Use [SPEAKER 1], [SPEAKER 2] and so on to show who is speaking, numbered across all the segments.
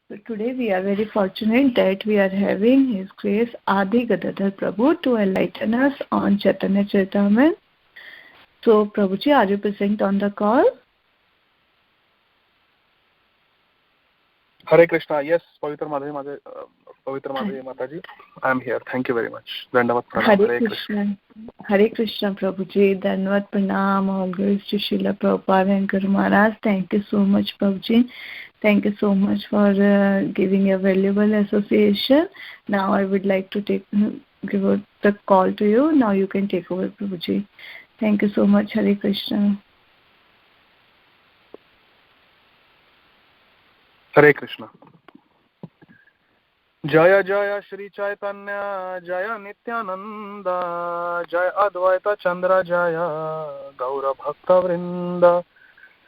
[SPEAKER 1] So today we are very fortunate that we are having His Grace Adi Gadadhar Prabhu to enlighten us on Chaitanya Charitamrita. So Prabhuji, are you present on the call?
[SPEAKER 2] Hare Krishna. Yes, Pavitra Madhya Mataji. I am here. Thank you very much. Dandavat Pranam.
[SPEAKER 1] Hare Krishna. Hare Krishna Prabhuji. Dandavat Pranam. All glories to Srila Prabhupada and Guru Maharaj. Thank you so much Prabhuji. Thank you so much for giving a valuable association. Now I would like to give the call to you. Now you can take over Prabhuji. Thank you so much. Hare Krishna.
[SPEAKER 2] Hare Krishna. Jaya Jaya Shri Chaitanya Jaya Nityananda Jaya Advaita Chandra Jaya Gaura Bhakta Vrinda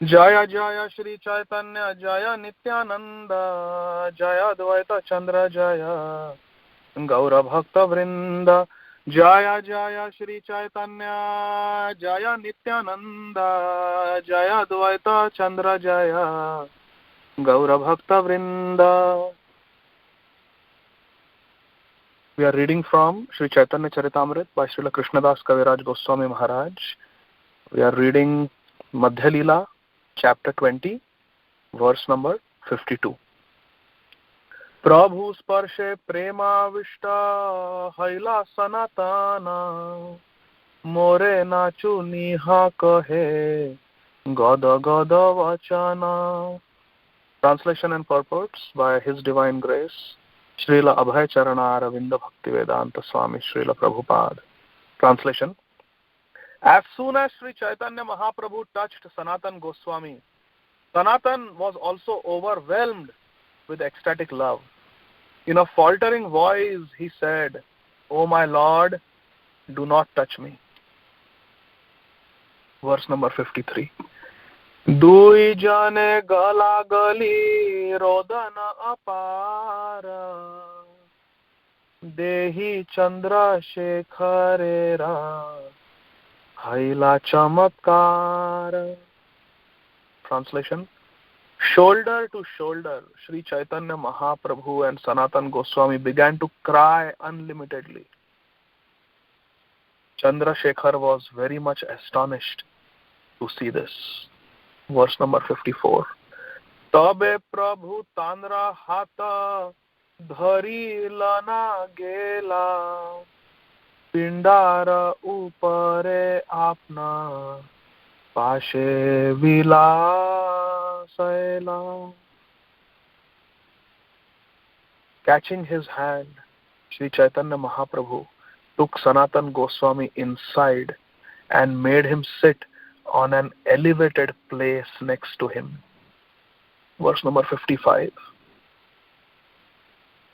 [SPEAKER 2] Jaya Jaya Shri Chaitanya Jaya Nityananda Jaya Advaita Chandra Jaya Gaura Bhakta Vrinda Jaya Jaya Shri Chaitanya Jaya Nityananda Jaya Advaita Chandra Jaya Gaura Bhakta Vrinda. We are reading from Sri Chaitanya Charitamrita by Srila Krishnadas Kaviraj Goswami Maharaj. We are reading Madhya Lila, chapter 20, verse number 52. Prabhu sparshe prema vishta haila sanatana more nachu niha kahe gada gada vachana. Translation and purports by His Divine Grace Srila Abhay Charana Aravinda Bhaktivedanta Swami Srila Prabhupada. Translation. As soon as Sri Chaitanya Mahaprabhu touched Sanatan Goswami, Sanatan was also overwhelmed with ecstatic love. In a faltering voice, he said, "O my Lord, do not touch me." Verse number 53. Dui jane gala gali rodana apara Dehi Chandra Shekharera Haila Chamatkar. Translation. Shoulder to shoulder, Sri Chaitanya Mahaprabhu and Sanatan Goswami began to cry unlimitedly. Chandrasekhar was very much astonished to see this. Verse number 54. Tabe Prabhu Tanra Hata Dhari Lana Gela Pindara Upare Apna Pashe Vilasela. Catching his hand, Sri Chaitanya Mahaprabhu took Sanatan Goswami inside and made him sit on an elevated place next to him. Verse number 55.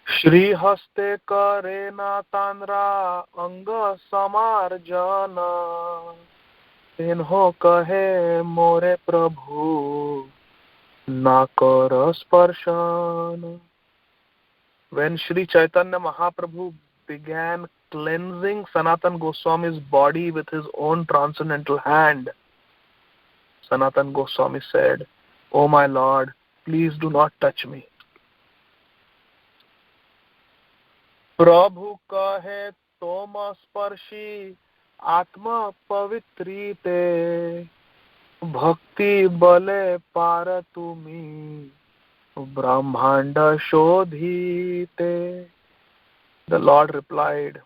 [SPEAKER 2] Shri Haste Karena Tanra Anga Samarjana Inho Kahe More Prabhu Nakara Sparshana. When Sri Chaitanya Mahaprabhu began cleansing Sanatan Goswami's body with his own transcendental hand, Sanatan Goswami said, "O my Lord, please do not touch me." Prabhu kahe toma sparshi atma pavitrite bhakti bale paratumi brahmanda shodhite. The Lord replied,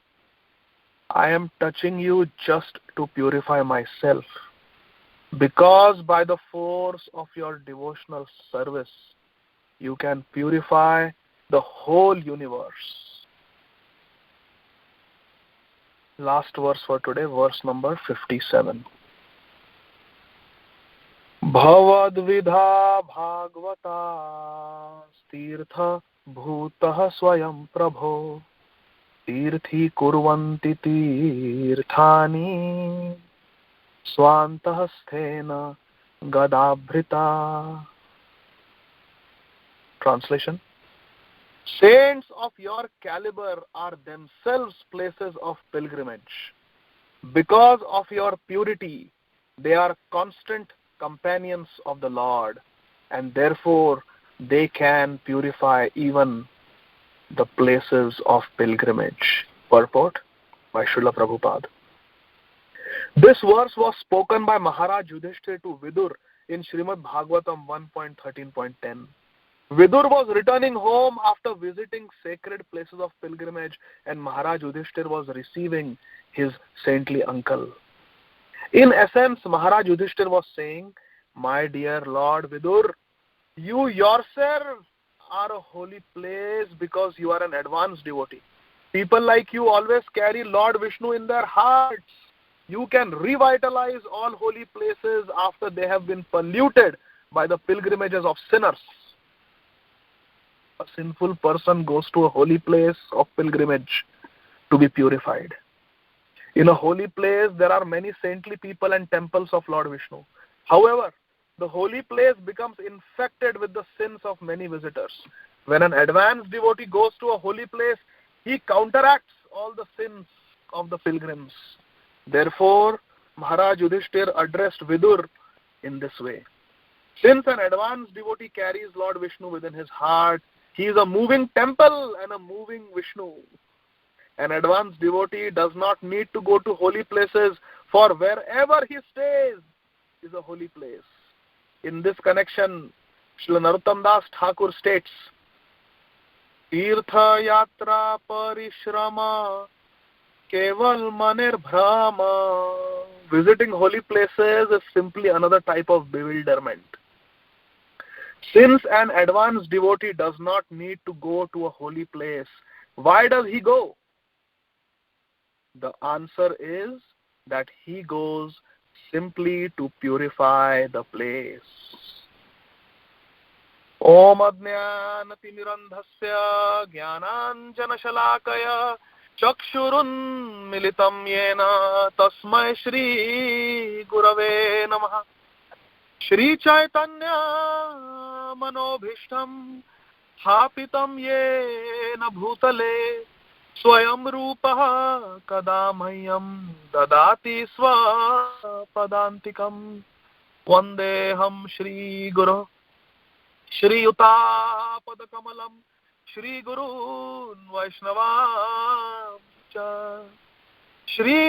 [SPEAKER 2] "I am touching you just to purify myself, because by the force of your devotional service, you can purify the whole universe." Last verse for today, verse number 57. Bhavadvidha bhagavata stirtha bhutah swayam prabho tirthi kurvanti tirthani swantah sthena gadabhrita. Translation. Saints of your caliber are themselves places of pilgrimage. Because of your purity, they are constant companions of the Lord, and therefore they can purify even the places of pilgrimage. Purport by Srila Prabhupada. This verse was spoken by Maharaj Yudhishthira to Vidur in Srimad Bhagavatam 1.13.10. Vidur was returning home after visiting sacred places of pilgrimage, and Maharaj Yudhishthira was receiving his saintly uncle. In essence, Maharaj Yudhishthira was saying, "My dear Lord Vidur, you yourself are a holy place because you are an advanced devotee. People like you always carry Lord Vishnu in their hearts. You can revitalize all holy places after they have been polluted by the pilgrimages of sinners." A sinful person goes to a holy place of pilgrimage to be purified. In a holy place, there are many saintly people and temples of Lord Vishnu. However, the holy place becomes infected with the sins of many visitors. When an advanced devotee goes to a holy place, he counteracts all the sins of the pilgrims. Therefore, Maharaj Yudhishthira addressed Vidur in this way. Since an advanced devotee carries Lord Vishnu within his heart, he is a moving temple and a moving Vishnu. An advanced devotee does not need to go to holy places, for wherever he stays is a holy place. In this connection, Srila Narottam Das Thakur states, "Tirtha yatra parishrama keval manir bhrama." Visiting holy places is simply another type of bewilderment. Since an advanced devotee does not need to go to a holy place, why does he go? The answer is that he goes simply to purify the place. Om Ajnanatimirandhasya Jnananjanashalakaya Chakshurun Militam Yena Tasmai Shri Gurave Namaha. Shri Chaitanya Manobhishtam Thapitam Yena Bhutale Swayam Rupaha Kadamahyam Dadati Swapadantikam Vandeham Shri Guru Shri Yuta Padakamalam Shri Gurun Vaishnavam Cha Shri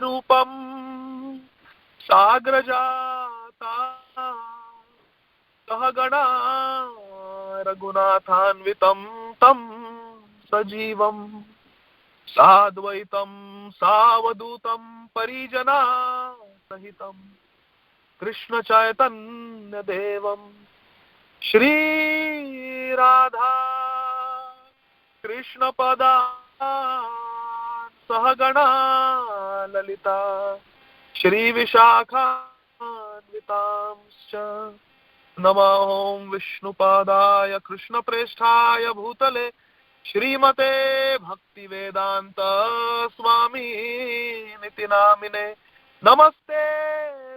[SPEAKER 2] Rupam Sagrajata Sahagana Raghunathanvitam Tam Sajivam Sadvaitam Savadutam Parijana Sahitam Krishna Chaitanya Devam Shri Radha Krishna Pada Sahagana Lalita Shri Vishakha Vitamscha Namahom Vishnu Padaya Krishna Presthaya Bhutale Shrimate Bhakti Vedanta Swami Niti Namine Namaste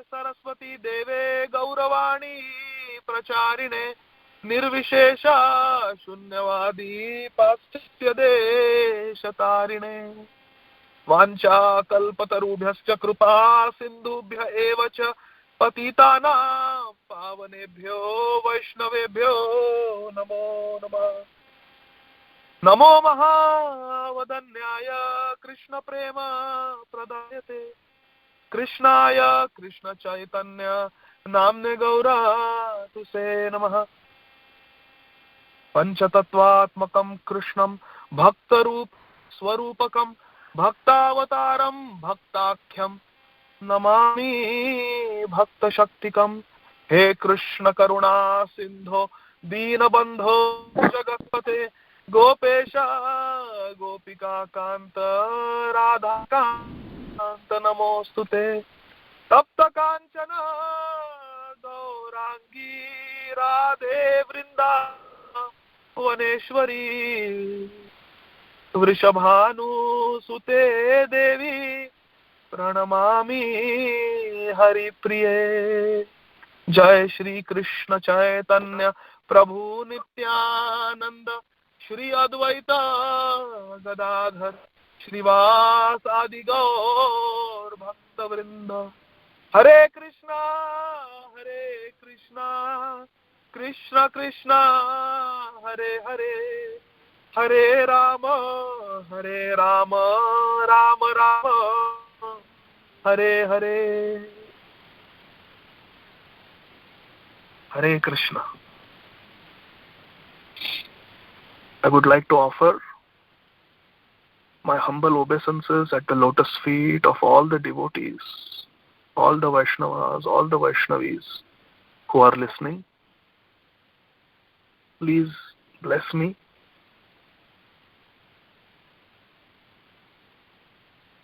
[SPEAKER 2] Saraswati Deve Gauravani Pracharine Nirvishesha Shunyavadi Paschitya Deshatarine Vancha Kalpatarubhyascha Krupa Sindhubhya Evacha Patitanam Pavanebhyo Vaishnavebhyo Namo Namah. Namo Mahavadanyaya Krishna Prema Pradayate Krishnaya Krishna Chaitanya Namne Gaura Tuse Namaha. Panchatattvatmakam Krishnam Bhaktarup Swarupakam Bhaktavataram Bhaktakhyam Namami Bhakta Shaktikam. He Krishna Karuna Sindho Deenabandho Jagatpate Gopesha Gopika Kanta Radha Kanta Namostute Tapta Kanchana Gaurangi Radhe Vrinda Vaneshwari Vrishabhanu Sute Devi Pranamami Hari Priye. Jai Shri Krishna Chaitanya Prabhu Nityananda Shri Advaita Gadadhar Shrivas Adi Gaur Bhakta Vrinda. Hare Krishna Krishna Krishna Hare Hare Hare Rama Rama Rama Hare Hare. Hare Krishna. I would like to offer my humble obeisances at the lotus feet of all the devotees, all the Vaishnavas, all the Vaishnavis who are listening. Please bless me.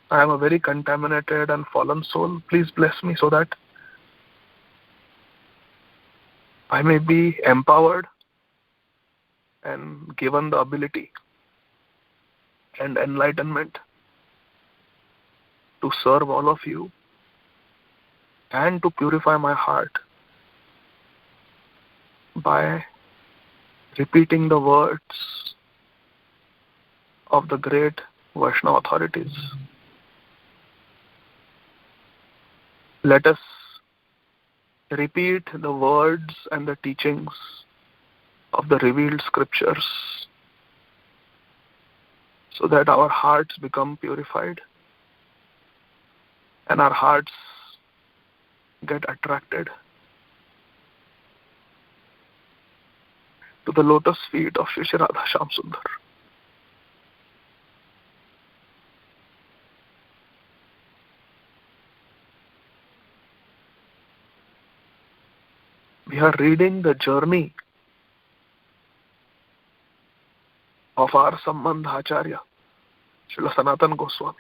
[SPEAKER 2] I am a very contaminated and fallen soul. Please bless me so that I may be empowered and given the ability and enlightenment to serve all of you and to purify my heart by repeating the words of the great Vaishnava authorities. Let us repeat the words and the teachings of the revealed scriptures so that our hearts become purified and our hearts get attracted to the lotus feet of Shri Shri Radha Shyam Sundar. We are reading the journey of our Sambandha Acharya, Srila Sanatana Goswami.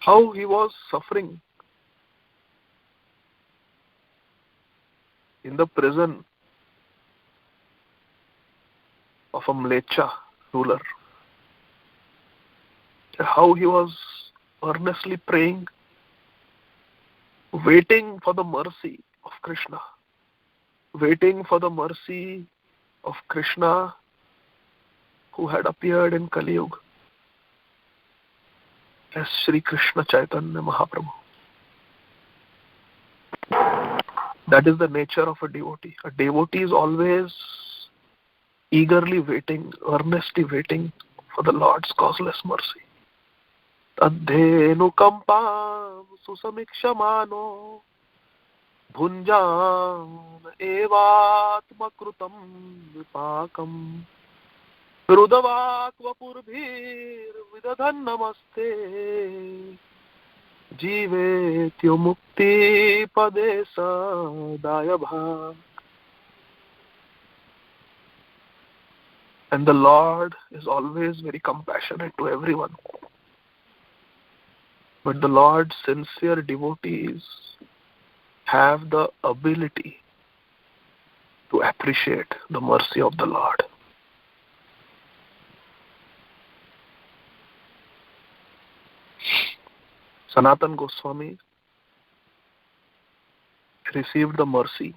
[SPEAKER 2] How he was suffering in the prison of a Mlecha ruler. How he was earnestly praying, waiting for the mercy of Krishna. Waiting for the mercy of Krishna who had appeared in Kali Yuga as Sri Krishna Chaitanya Mahaprabhu. That is the nature of a devotee. A devotee is always eagerly waiting, earnestly waiting for the Lord's causeless mercy. Tadhenu kampam susamikshamano bhunjan evatmakrutam vipakam Rudavakvapurvir vidadhan namaste Jivetyo mukti padesa dayabha. And the Lord is always very compassionate to everyone. But the Lord's sincere devotees have the ability to appreciate the mercy of the Lord. Sanatana Goswami received the mercy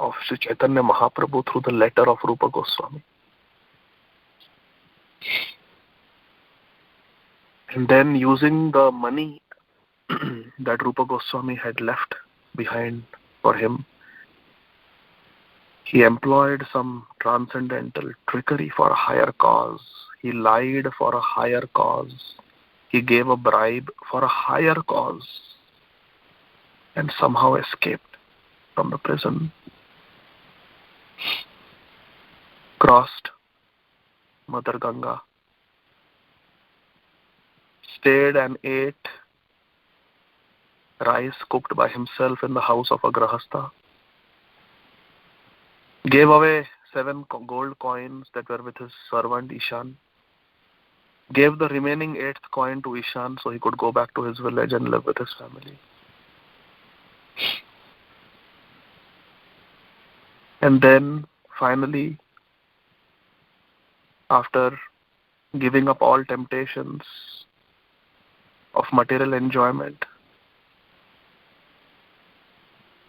[SPEAKER 2] of Sri Chaitanya Mahaprabhu through the letter of Rupa Goswami. And then using the money that Rupa Goswami had left behind for him, he employed some transcendental trickery for a higher cause. He lied for a higher cause. He gave a bribe for a higher cause and somehow escaped from the prison. Crossed Mother Ganga, stayed and ate rice cooked by himself in the house of a grahastha, gave away 7 gold coins that were with his servant Ishan, gave the remaining 8th coin to Ishan so he could go back to his village and live with his family. And then finally, after giving up all temptations of material enjoyment,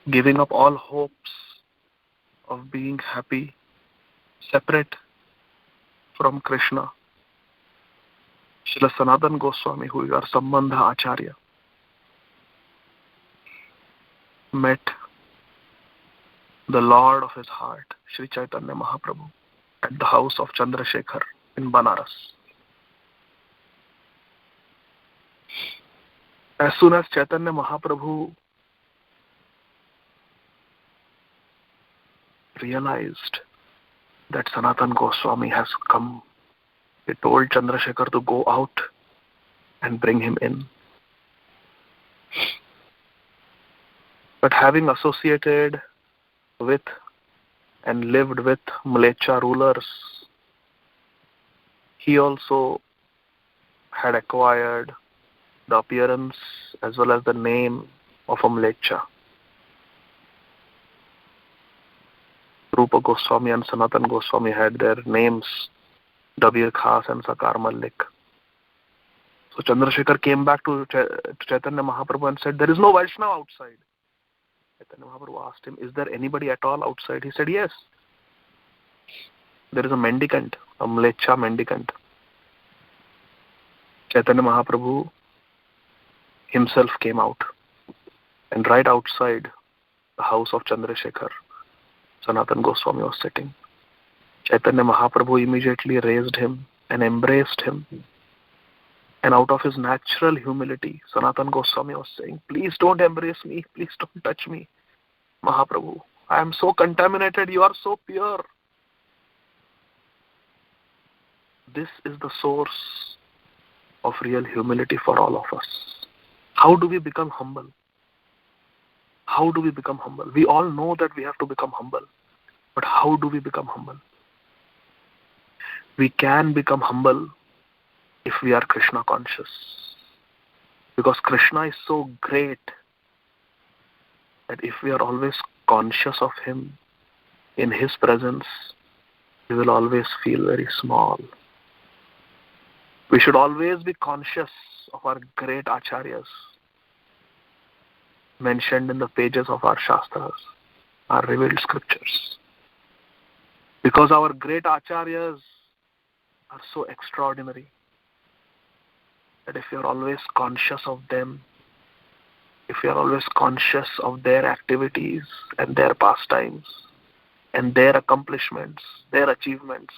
[SPEAKER 2] giving up all hopes of being happy, separate from Krishna, Srila Sanatana Goswami, who is our Sambandha Acharya, met the Lord of his heart, Sri Chaitanya Mahaprabhu, at the house of Chandrasekhar in Banaras. As soon as Chaitanya Mahaprabhu realized that Sanatana Goswami has come, he told Chandrasekhar to go out and bring him in. But having associated with and lived with Mlecha rulers, he also had acquired the appearance as well as the name of a Mlecha. Rupa Goswami and Sanatana Goswami had their names, Dabir Khas and Sakar Malik. So Chandrasekhar came back to Chaitanya Mahaprabhu and said, there is no Vaishnava outside. Chaitanya Mahaprabhu asked him, is there anybody at all outside? He said, yes. There is a mendicant, a Mlecha mendicant. Chaitanya Mahaprabhu himself came out, and right outside the house of Chandrasekhar, Sanatana Goswami was sitting. Chaitanya Mahaprabhu immediately raised him and embraced him. And out of his natural humility, Sanatana Goswami was saying, please don't embrace me, please don't touch me, Mahaprabhu. I am so contaminated, you are so pure. This is the source of real humility for all of us. How do we become humble? How do we become humble? We all know that we have to become humble. But how do we become humble? We can become humble if we are Krishna conscious. Because Krishna is so great that if we are always conscious of him, in his presence, we will always feel very small. We should always be conscious of our great acharyas mentioned in the pages of our Shastras, our revealed scriptures. Because our great acharyas are so extraordinary that if you are always conscious of them, if you are always conscious of their activities and their pastimes and their accomplishments, their achievements,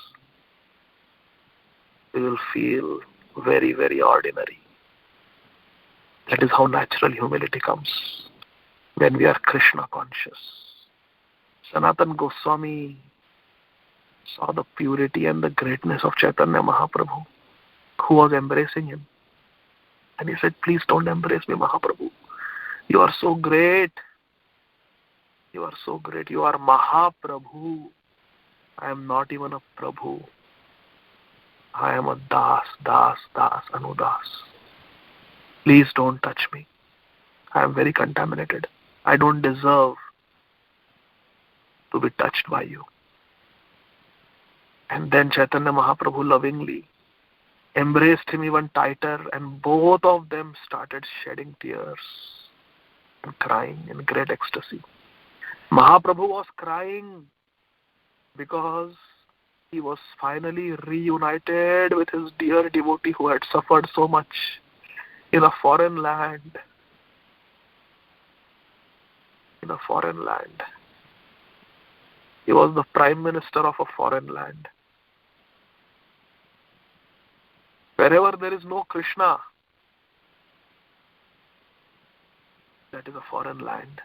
[SPEAKER 2] we will feel very, very ordinary. That is how natural humility comes, when we are Krishna conscious. Sanatana Goswami saw the purity and the greatness of Chaitanya Mahaprabhu, who was embracing him. And he said, please don't embrace me, Mahaprabhu. You are so great. You are so great. You are Mahaprabhu. I am not even a Prabhu. I am a Das, Anudas. Please don't touch me. I am very contaminated. I don't deserve to be touched by you. And then Chaitanya Mahaprabhu lovingly embraced him even tighter, and both of them started shedding tears and crying in great ecstasy. Mahaprabhu was crying because he was finally reunited with his dear devotee who had suffered so much in a foreign land. In a foreign land. He was the prime minister of a foreign land. Wherever there is no Krishna, that is a foreign land.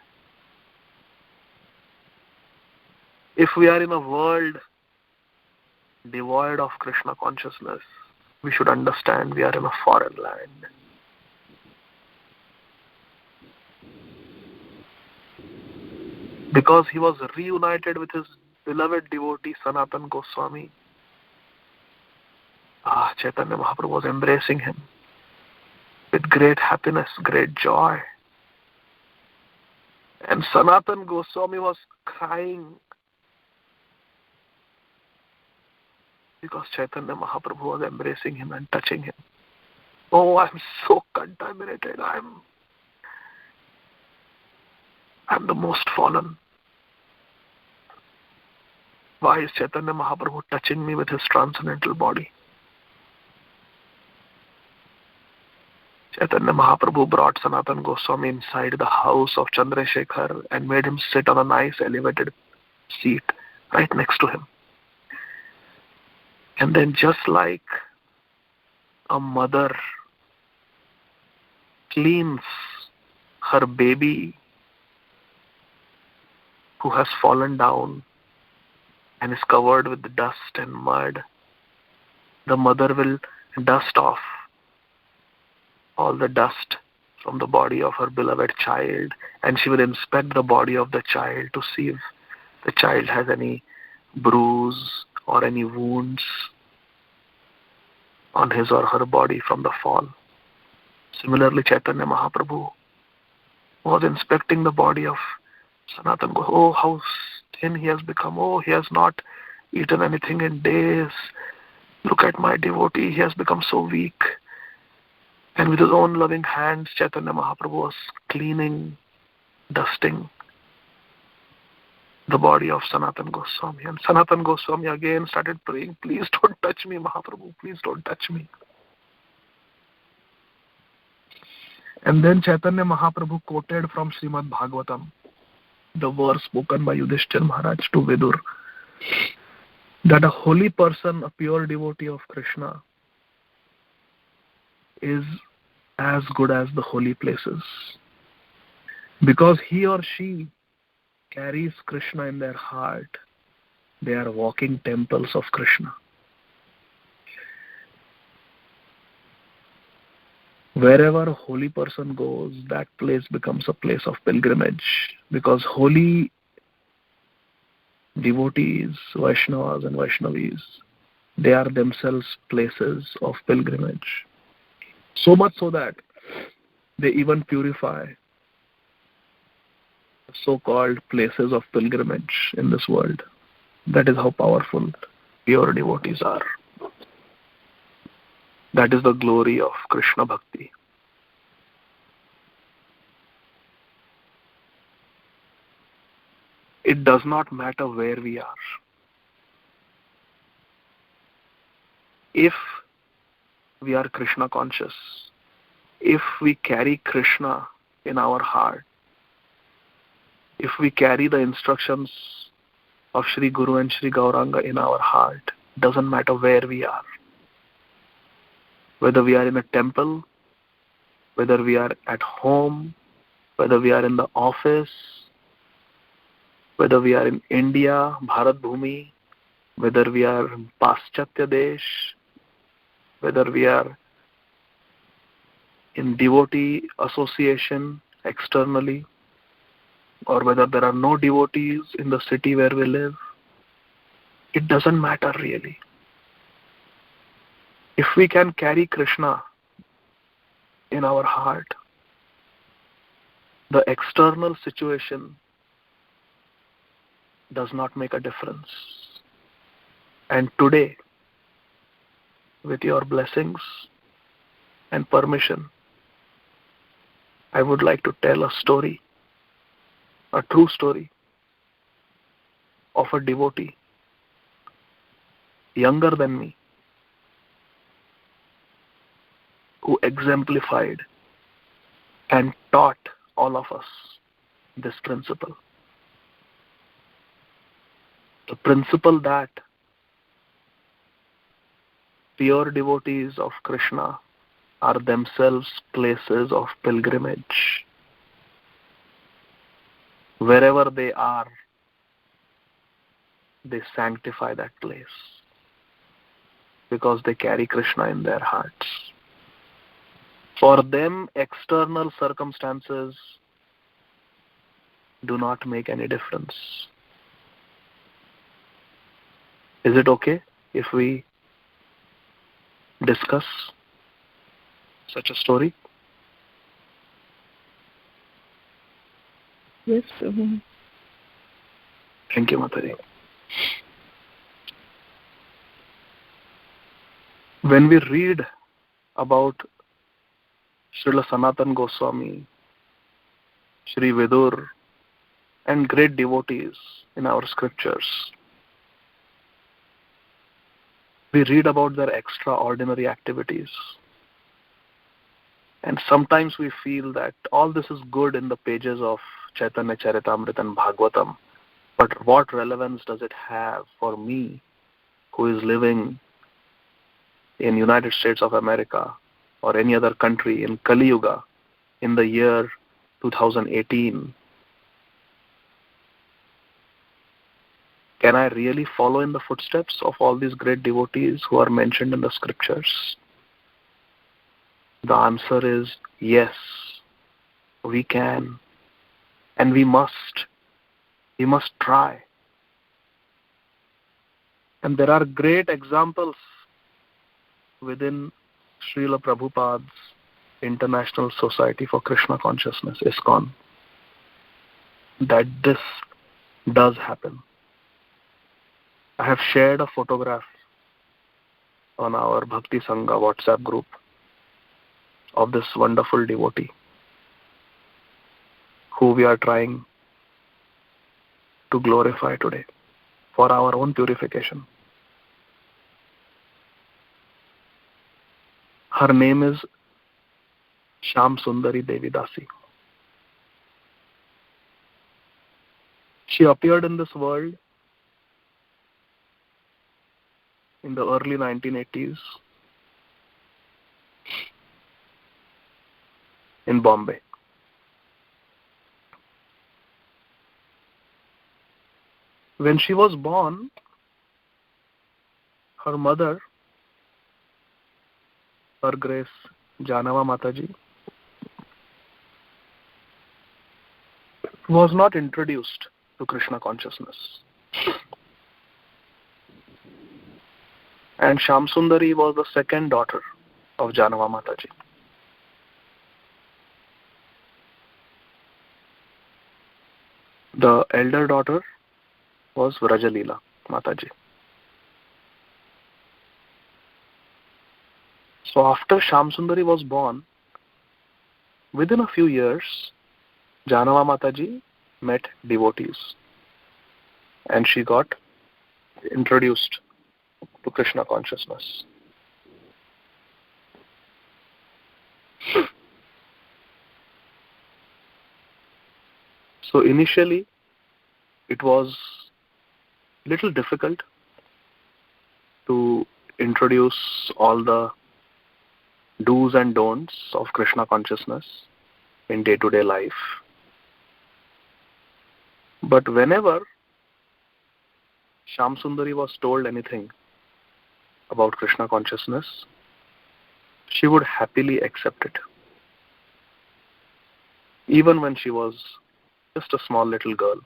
[SPEAKER 2] If we are in a world devoid of Krishna consciousness, we should understand we are in a foreign land. Because he was reunited with his beloved devotee Sanatana Goswami, Chaitanya Mahaprabhu was embracing him with great happiness, great joy. And Sanatana Goswami was crying because Chaitanya Mahaprabhu was embracing him and touching him. Oh, I'm so contaminated. I'm the most fallen. Why is Chaitanya Mahaprabhu touching me with his transcendental body? Chaitanya Mahaprabhu brought Sanatana Goswami inside the house of Chandrasekhar and made him sit on a nice elevated seat right next to him. And then, just like a mother cleans her baby who has fallen down and is covered with dust and mud, the mother will dust off all the dust from the body of her beloved child, and she will inspect the body of the child to see if the child has any bruise or any wounds on his or her body from the fall. Similarly, Chaitanya Mahaprabhu was inspecting the body of Sanatana Goswami. Oh, how thin he has become. Oh, he has not eaten anything in days. Look at my devotee, he has become so weak. And with his own loving hands, Chaitanya Mahaprabhu was cleaning, dusting the body of Sanatana Goswami. And Sanatana Goswami again started praying, please don't touch me, Mahaprabhu, please don't touch me. And then Chaitanya Mahaprabhu quoted from Srimad Bhagavatam, the verse spoken by Yudhishthira Maharaj to Vidur, that a holy person, a pure devotee of Krishna, is as good as the holy places, because he or she carries Krishna in their heart. They are walking temples of Krishna. Wherever a holy person goes, that place becomes a place of pilgrimage, because holy devotees, Vaishnavas and Vaishnavis, they are themselves places of pilgrimage. So much so that they even purify so-called places of pilgrimage in this world. That is how powerful pure devotees are. That is the glory of Krishna Bhakti. It does not matter where we are. If we are Krishna conscious, if we carry Krishna in our heart, if we carry the instructions of Sri Guru and Sri Gauranga in our heart, doesn't matter where we are. Whether we are in a temple, whether we are at home, whether we are in the office, whether we are in India, Bharat Bhumi, whether we are in Paschatya Desh, whether we are in devotee association externally, or whether there are no devotees in the city where we live, it doesn't matter really. If we can carry Krishna in our heart, the external situation does not make a difference. And today, with your blessings and permission, I would like to tell a story, a true story of a devotee younger than me, who exemplified and taught all of us this principle. The principle that pure devotees of Krishna are themselves places of pilgrimage. Wherever they are, they sanctify that place because they carry Krishna in their hearts. For them, external circumstances do not make any difference. Is it okay if we discuss such a story?
[SPEAKER 1] Yes, Prabhu.
[SPEAKER 2] Thank you, Mataji. When we read about Srila Sanatana Goswami, Sri Vidur, and great devotees in our scriptures, we read about their extraordinary activities. And sometimes we feel that all this is good in the pages of Chaitanya Charitamrita and Bhagavatam, but what relevance does it have for me who is living in United States of America or any other country in Kali Yuga in the year 2018? Can I really follow in the footsteps of all these great devotees who are mentioned in the scriptures? The answer is yes, we can, and we must. We must try. And there are great examples within Srila Prabhupada's International Society for Krishna Consciousness, ISKCON, that this does happen. I have shared a photograph on our Bhakti Sangha WhatsApp group of this wonderful devotee who we are trying to glorify today for our own purification. Her name is Sham Sundari Devi Dasi. She appeared in this world in the early 1980s in Bombay. When she was born, her mother, Her Grace Janava Mataji, was not introduced to Krishna consciousness. And Sham Sundari was the second daughter of Janava Mataji. The elder daughter was Madhya Lila Mataji. So after Sham Sundari was born, within a few years, Janava Mataji met devotees and she got introduced to Krishna consciousness. So initially, it was little difficult to introduce all the do's and don'ts of Krishna consciousness in day-to-day life. But whenever Sham Sundari was told anything about Krishna consciousness, she would happily accept it. Even when she was just a small little girl.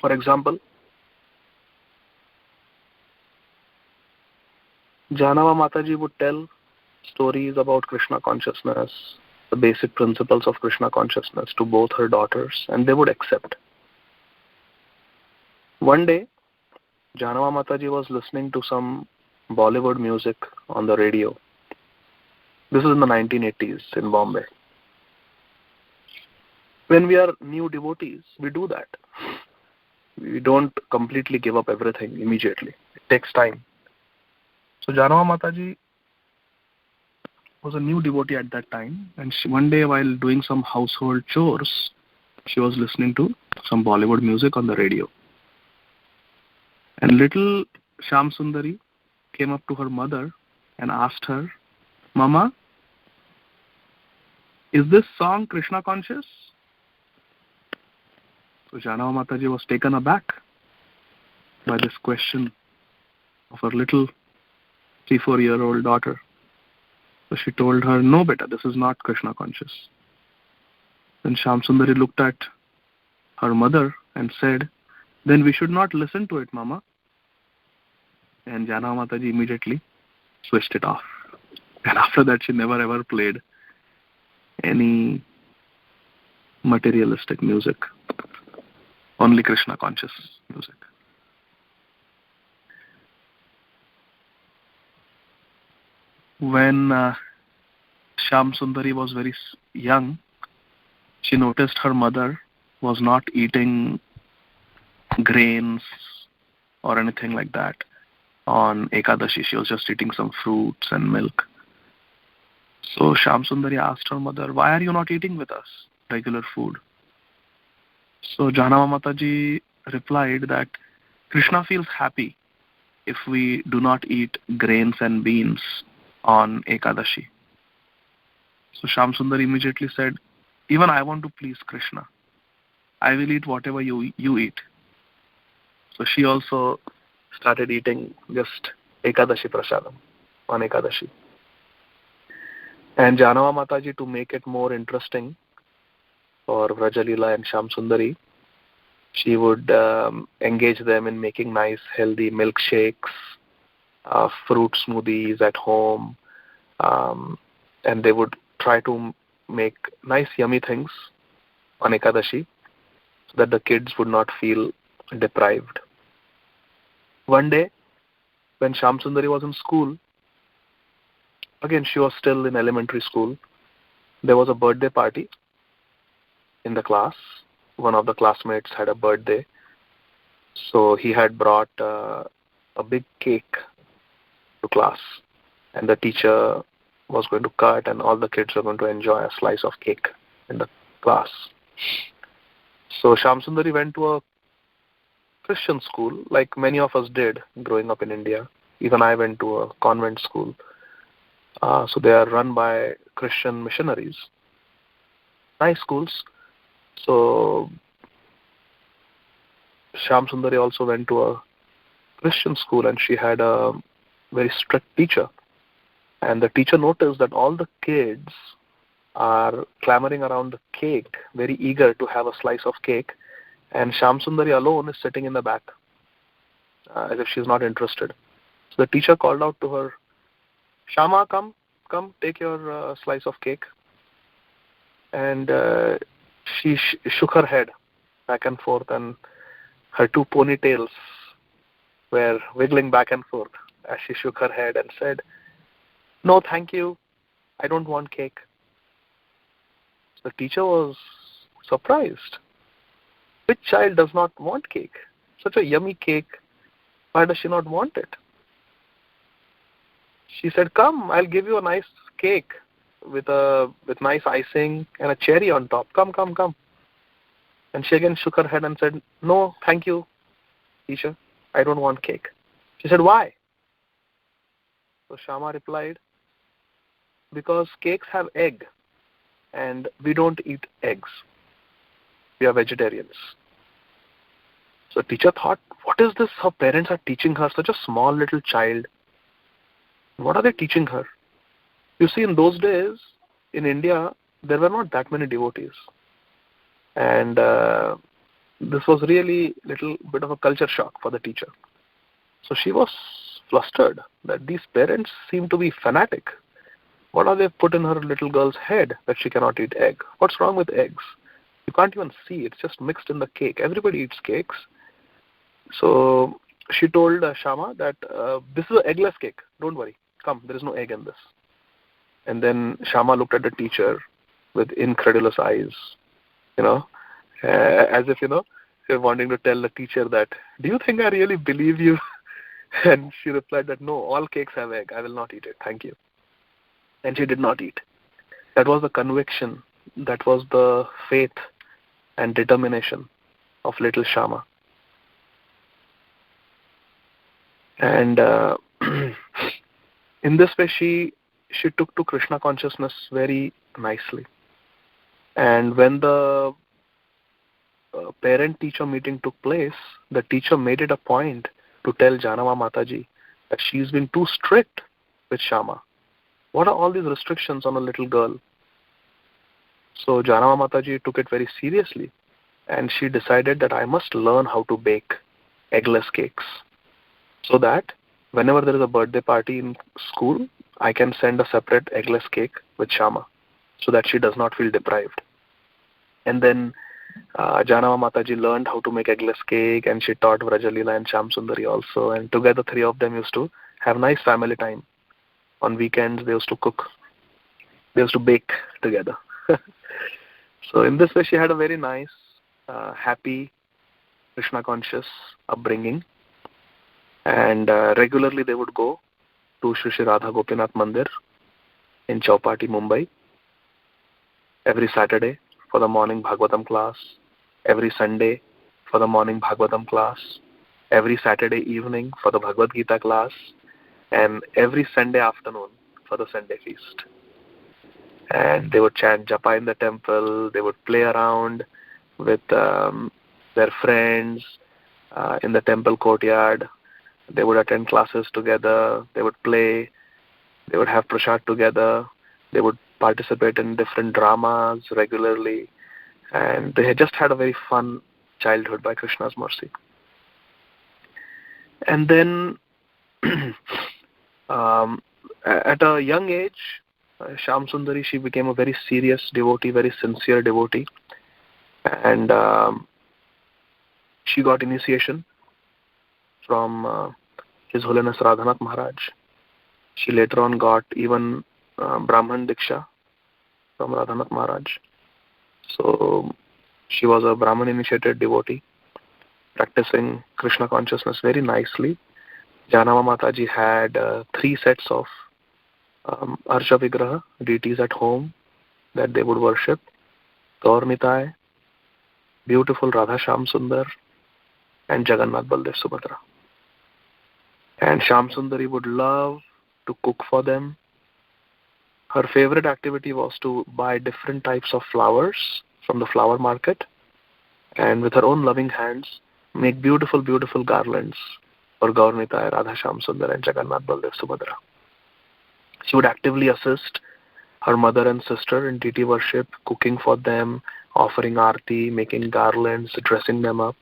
[SPEAKER 2] For example, Janava Mataji would tell stories about Krishna consciousness, the basic principles of Krishna consciousness to both her daughters, and they would accept. One day, Janava Mataji was listening to some Bollywood music on the radio. This is in the 1980s in Bombay. When we are new devotees, we do that. We don't completely give up everything immediately. It takes time. So Janava Mataji was a new devotee at that time, and one day while doing some household chores, she was listening to some Bollywood music on the radio. And little Sham Sundari came up to her mother and asked her, "Mama, is this song Krishna conscious?" So Janava Mataji was taken aback by this question of her little 3-4-year-old daughter. So she told her, "No, beta, this is not Krishna conscious." Then Sham Sundari looked at her mother and said, "Then we should not listen to it, Mama." And Janava Mataji immediately switched it off. And after that, she never ever played any materialistic music, only Krishna conscious music. When Sham Sundari was very young, she noticed her mother was not eating grains or anything like that on Ekadashi. She was just eating some fruits and milk. So Shyam Sundari asked her mother, why are you not eating with us regular food? So Janama Mataji replied that Krishna feels happy if we do not eat grains and beans on Ekadashi. So Shyam Sundari immediately said, even I want to please Krishna. I will eat whatever you eat. So she also started eating just Ekadashi Prasadam on Ekadashi. And Janava Mataji, to make it more interesting for Madhya Lila and Shyam Sundari, she would engage them in making nice, healthy milkshakes, fruit smoothies at home, and they would try to make nice, yummy things on Ekadashi so that the kids would not feel deprived. One day, when Shyam Sundari was in school, again she was still in elementary school, there was a birthday party in the class. One of the classmates had a birthday, so he had brought a big cake to class, and the teacher was going to cut, and all the kids were going to enjoy a slice of cake in the class. So Shyam Sundari went to a Christian school, like many of us did growing up in India. Even I went to a convent school. So they are run by Christian missionaries. Nice schools. So Shyam Sundari also went to a Christian school, and she had a very strict teacher. And the teacher noticed that all the kids are clamoring around the cake, very eager to have a slice of cake, and Shyam Sundari alone is sitting in the back, as if she's not interested. So the teacher called out to her, Shama, come, take your slice of cake. And she shook her head back and forth, and her two ponytails were wiggling back and forth as she shook her head and said, no, thank you, I don't want cake. The teacher was surprised. Which child does not want cake? Such a yummy cake. Why does she not want it? She said, come, I'll give you a nice cake with nice icing and a cherry on top. Come. And she again shook her head and said, no, thank you, teacher, I don't want cake. She said, why? So Shama replied, because cakes have egg, and we don't eat eggs. We are vegetarians. So teacher thought, what is this her parents are teaching her, such a small little child? What are they teaching her? You see, in those days, in India, there were not that many devotees. And this was really a little bit of a culture shock for the teacher. So she was flustered that these parents seem to be fanatic. What are they put in her little girl's head that she cannot eat egg? What's wrong with eggs? You can't even see. It's just mixed in the cake. Everybody eats cakes. So she told Shama that this is an eggless cake. Don't worry. Come, there is no egg in this. And then Shama looked at the teacher with incredulous eyes, as if, you're wanting to tell the teacher that, do you think I really believe you? And she replied that, no, all cakes have egg. I will not eat it. Thank you. And she did not eat. That was the conviction. That was the faith and determination of little Shama. And in this way, she took to Krishna consciousness very nicely. And when the parent-teacher meeting took place, the teacher made it a point to tell Janama Mataji that she's been too strict with Shama. What are all these restrictions on a little girl? So Janama Mataji took it very seriously, and she decided that I must learn how to bake eggless cakes, so that whenever there is a birthday party in school, I can send a separate eggless cake with Shama, so that she does not feel deprived. And then Janama Mataji learned how to make eggless cake, and she taught Madhya Lila and Shyam Sundari also, and together three of them used to have nice family time. On weekends, they used to cook. They used to bake together. So in this way, she had a very nice, happy, Krishna-conscious upbringing. And regularly they would go to Shri Radha Gopinath Mandir in Chowpatty, Mumbai, every Saturday for the morning Bhagavatam class, every Sunday for the morning Bhagavatam class, every Saturday evening for the Bhagavad Gita class, and every Sunday afternoon for the Sunday feast. And they would chant japa in the temple, they would play around with their friends in the temple courtyard, they would attend classes together, they would play, they would have prasad together, they would participate in different dramas regularly, and they had just had a very fun childhood by Krishna's mercy. And then at a young age, Shyam Sundari, she became a very serious devotee, very sincere devotee, and she got initiation from His Holiness Radhanath Maharaj. She later on got even Brahman Diksha from Radhanath Maharaj. So she was a Brahman initiated devotee, practicing Krishna consciousness very nicely. Janama Mataji had 3 sets of Arsha Vigraha, deities at home that they would worship. Gaur Nitai, beautiful Radha Shyam Sundar, and Jagannath Baldev Subhadra. And Shyam Sundari would love to cook for them. Her favorite activity was to buy different types of flowers from the flower market and with her own loving hands make beautiful, beautiful garlands for Gaur Nitai, Radha Shyam Sundar and Jagannath Baldev Subhadra. She would actively assist her mother and sister in deity worship, cooking for them, offering aarti, making garlands, dressing them up.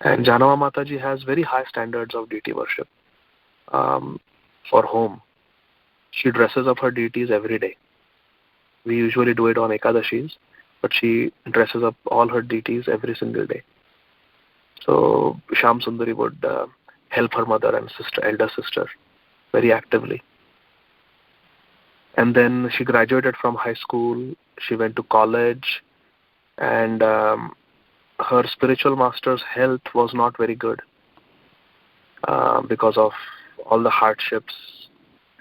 [SPEAKER 2] And Janama Mataji has very high standards of deity worship for home. She dresses up her deities every day. We usually do it on Ekadashis, but she dresses up all her deities every single day. So Shyam Sundari would help her mother and sister, elder sister, very actively. And then she graduated from high school. She went to college, and her spiritual master's health was not very good because of all the hardships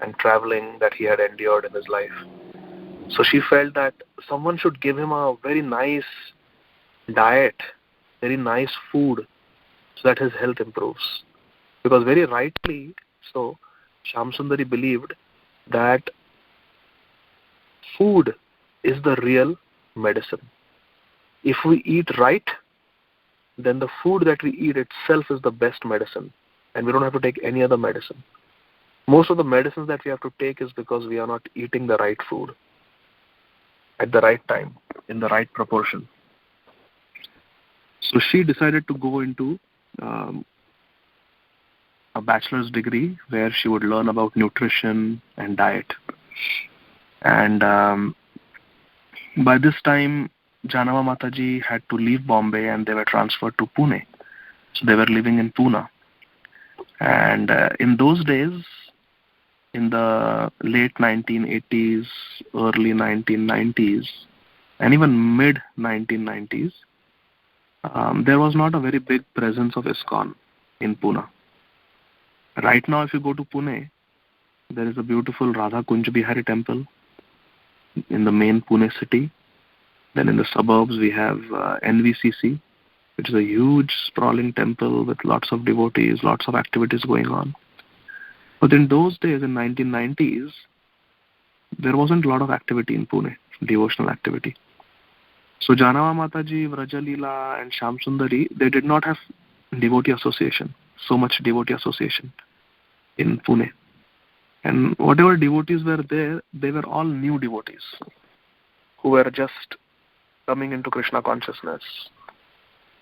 [SPEAKER 2] and traveling that he had endured in his life. So she felt that someone should give him a very nice diet, very nice food, so that his health improves. Because very rightly so, Shyam Sundari believed that food is the real medicine. If we eat right, then the food that we eat itself is the best medicine, and we don't have to take any other medicine. Most of the medicines that we have to take is because we are not eating the right food at the right time, in the right proportion. So she decided to go into a bachelor's degree where she would learn about nutrition and diet. And by this time, Janama Mataji had to leave Bombay and they were transferred to Pune. So they were living in Pune. And in those days, in the late 1980s, early 1990s, and even mid-1990s, there was not a very big presence of ISKCON in Pune. Right now, if you go to Pune, there is a beautiful Radha Kunj Bihari temple in the main Pune city. Then in the suburbs, we have NVCC, which is a huge sprawling temple with lots of devotees, lots of activities going on. But in those days, in 1990s, there wasn't a lot of activity in Pune, devotional activity. So Janama Mataji, Madhya Lila and Shyam Sundari, they did not have devotee association, so much devotee association in Pune. And whatever devotees were there, they were all new devotees who were just coming into Krishna consciousness.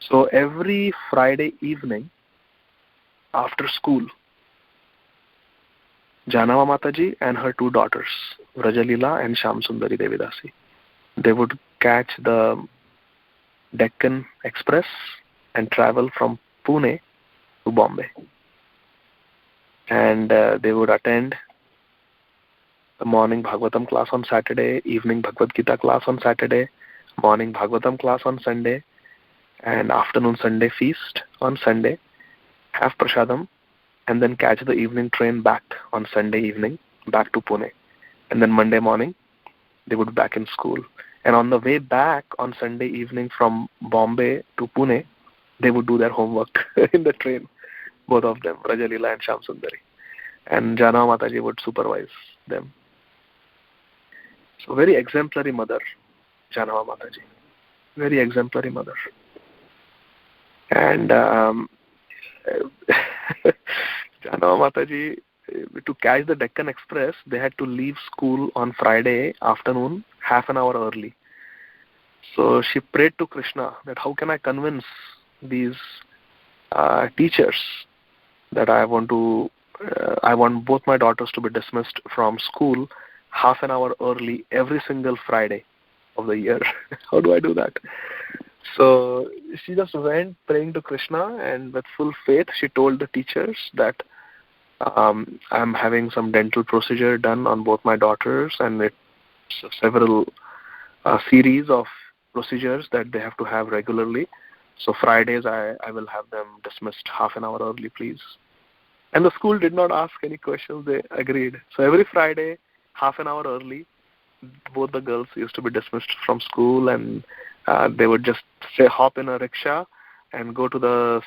[SPEAKER 2] So every Friday evening after school, Janama Mataji and her 2 daughters, Madhya Lila and Shyam Sundari Devidasi, they would catch the Deccan Express and travel from Pune to Bombay. And they would attend the morning Bhagavatam class on Saturday, evening Bhagavad Gita class on Saturday, morning Bhagavatam class on Sunday, and afternoon Sunday feast on Sunday, have prasadam, and then catch the evening train back on Sunday evening, back to Pune. And then Monday morning, they would be back in school. And on the way back on Sunday evening from Bombay to Pune, they would do their homework in the train, both of them, Raja Lila and Sham Sundari. And Janava Mataji would supervise them. So very exemplary mother, Janava Mataji. Very exemplary mother. And Janava Mataji, to catch the Deccan Express, they had to leave school on Friday afternoon, half an hour early. So she prayed to Krishna that how can I convince these teachers that I want both my daughters to be dismissed from school half an hour early every single Friday of the year. How do I do that? So she just went praying to Krishna, and with full faith she told the teachers that I'm having some dental procedure done on both my daughters, and it's several series of procedures that they have to have regularly. So Fridays I will have them dismissed half an hour early, please. And the school did not ask any questions. They agreed. So every Friday, half an hour early, both the girls used to be dismissed from school, and they would just hop in a rickshaw and go to the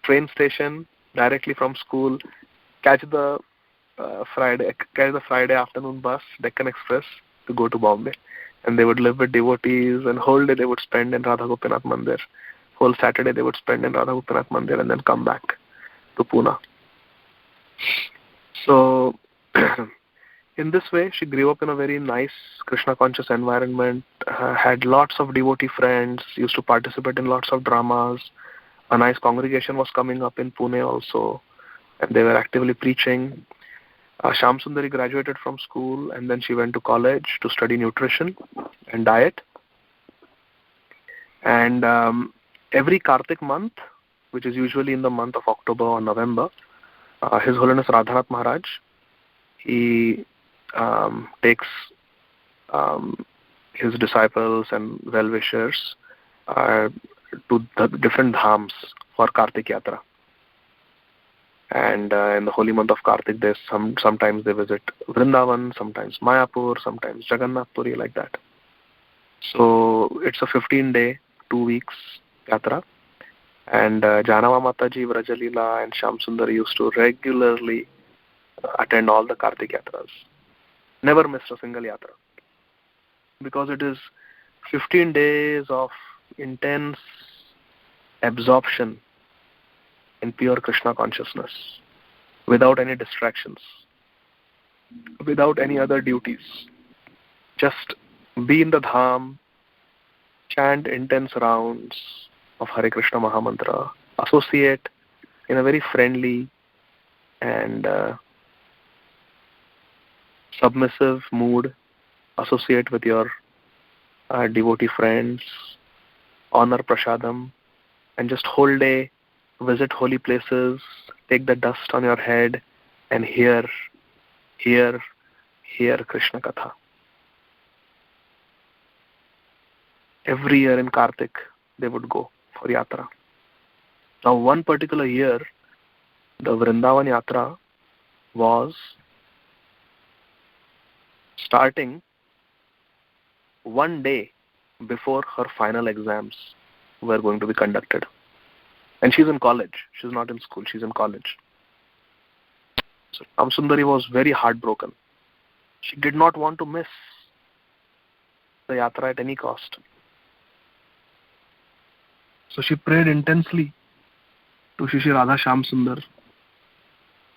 [SPEAKER 2] train station directly from school, catch the Friday afternoon bus, Deccan Express, to go to Bombay. And they would live with devotees, and whole day they would spend in Radha Gopinath Mandir. Whole Saturday they would spend in Radha Gopinath Mandir and then come back to Pune. So in this way, she grew up in a very nice Krishna-conscious environment, had lots of devotee friends, used to participate in lots of dramas. A nice congregation was coming up in Pune also, and they were actively preaching. Sham Sundari graduated from school, and then she went to college to study nutrition and diet. And every Kartik month, which is usually in the month of October or November, His Holiness Radhanath Maharaj, he takes his disciples and well-wishers to the different dhams for Kartik Yatra. And in the holy month of Kartik, sometimes they visit Vrindavan, sometimes Mayapur, sometimes Jagannath Puri, like that. So it's a 15-day, 2 weeks yatra. And Janava Mataji, Vraja Lila and Sham Sundar used to regularly attend all the Kartik Yatras. Never missed a single yatra. Because it is 15 days of intense absorption in pure Krishna consciousness, without any distractions, without any other duties. Just be in the dham, chant intense rounds of Hare Krishna Mahamantra, associate in a very friendly and submissive mood, associate with your devotee friends, honor prasadam, and just whole day visit holy places, take the dust on your head, and hear Krishna Katha. Every year in Kartik, they would go for yatra. Now, one particular year, the Vrindavan yatra was starting one day before her final exams were going to be conducted. And she's in college. She's not in school. She's in college. So Sham Sundari was very heartbroken. She did not want to miss the yatra at any cost. So she prayed intensely to Shri Radha Sham Sundar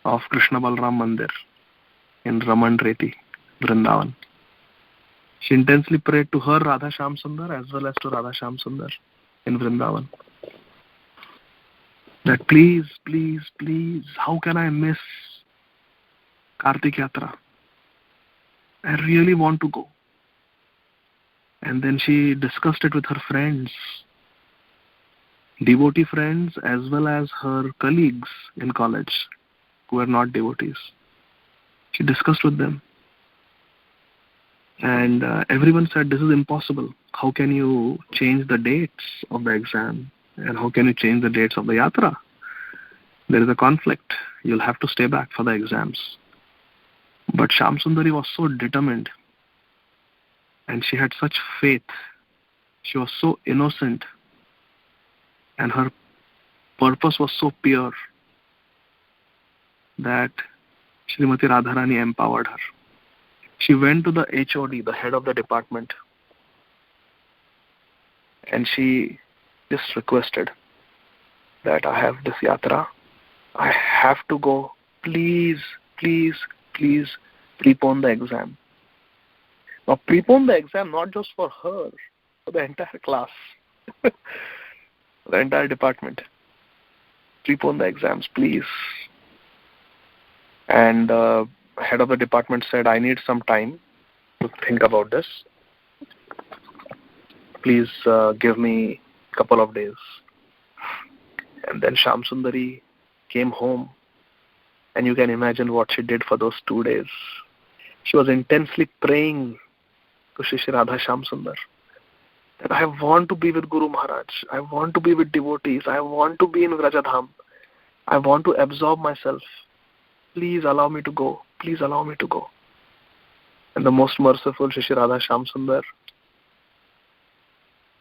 [SPEAKER 2] of Krishna Balram Mandir in Raman Reti, Vrindavan. She intensely prayed to her Radha Sham Sundar as well as to Radha Sham Sundar in Vrindavan. That please, please, please, how can I miss Kartik Yatra? I really want to go. And then she discussed it with her friends, devotee friends as well as her colleagues in college who were not devotees. She discussed with them. And everyone said, this is impossible. How can you change the dates of the exam? And how can you change the dates of the yatra? There is a conflict. You'll have to stay back for the exams. But Shamsundari was so determined and she had such faith. She was so innocent and her purpose was so pure that Srimati Radharani empowered her. She went to the HOD, the head of the department, and she just requested that I have this yatra. I have to go. Please, please, please prepone the exam. Now prepone the exam not just for her, for the entire class, the entire department. Prepone the exams, please. And head of the department said, I need some time to think about this. Please give me a couple of days. And then Shamsundari came home, and you can imagine what she did for those 2 days. She was intensely praying to Shri Radha Shamsundar that I want to be with Guru Maharaj, I want to be with devotees, I want to be in Vrajadham, I want to absorb myself. Please allow me to go. Please allow me to go. And the most merciful Shri Radha Shamsundar,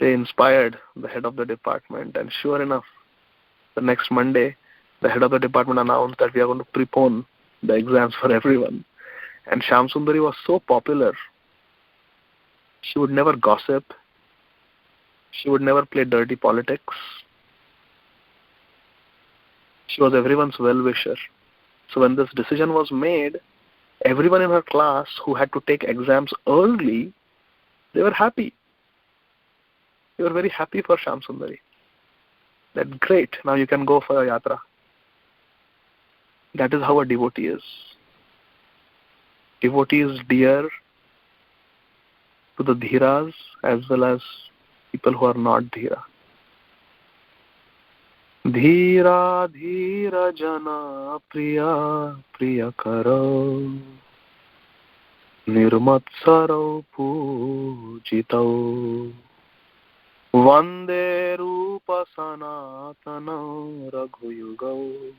[SPEAKER 2] they inspired the head of the department, and sure enough, the next Monday, the head of the department announced that we are going to prepone the exams for everyone. And Shamsundari was so popular. She would never gossip. She would never play dirty politics. She was everyone's well-wisher. So when this decision was made, everyone in her class who had to take exams early, they were happy. They were very happy for Shamsundari. That great, now you can go for a yatra. That is how a devotee is. Devotee is dear to the dhiras as well as people who are not dhira. Dhira dhira jana priya priya karo nirmatsaro pujitau vande rupa sanatana raghuyugau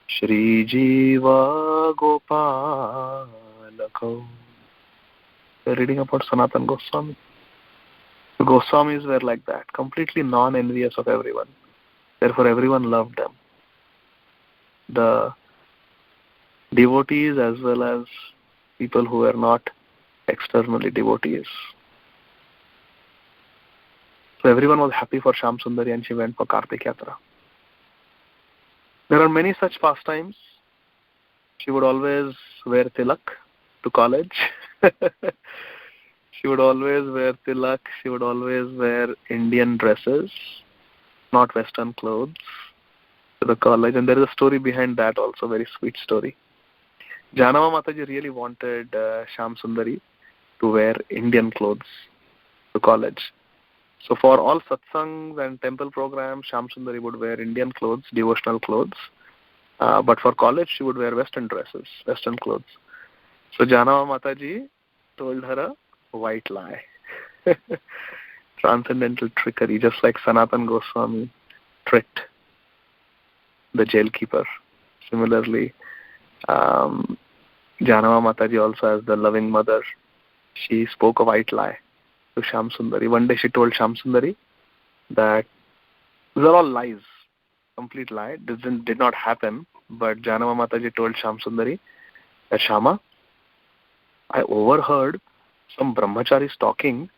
[SPEAKER 2] Shri Jiva Gopalakau. We're reading about Sanatan Goswami. The Goswamis were like that, completely non-envious of everyone. Therefore, everyone loved them. The devotees as well as people who were not externally devotees. So everyone was happy for Shamsundari and she went for Kartik Yatra. There are many such pastimes. She would always wear tilak to college. She would always wear tilak. She would always wear Indian dresses, not Western clothes, to the college. And there is a story behind that also, very sweet story. Janama Mataji really wanted Shamsundari to wear Indian clothes to college. So for all satsangs and temple programs, Shamsundari would wear Indian clothes, devotional clothes. But for college, she would wear Western dresses, Western clothes. So Janama Mataji told her a white lie. Transcendental trickery, just like Sanatan Goswami tricked the jailkeeper. Similarly, Janama Mataji also, as the loving mother, she spoke a white lie to Shamsundari. One day she told Shamsundari that these are all lies, complete lie. This did not happen. But Janama Mataji told Shamsundari that Shama, I overheard some brahmacharis talking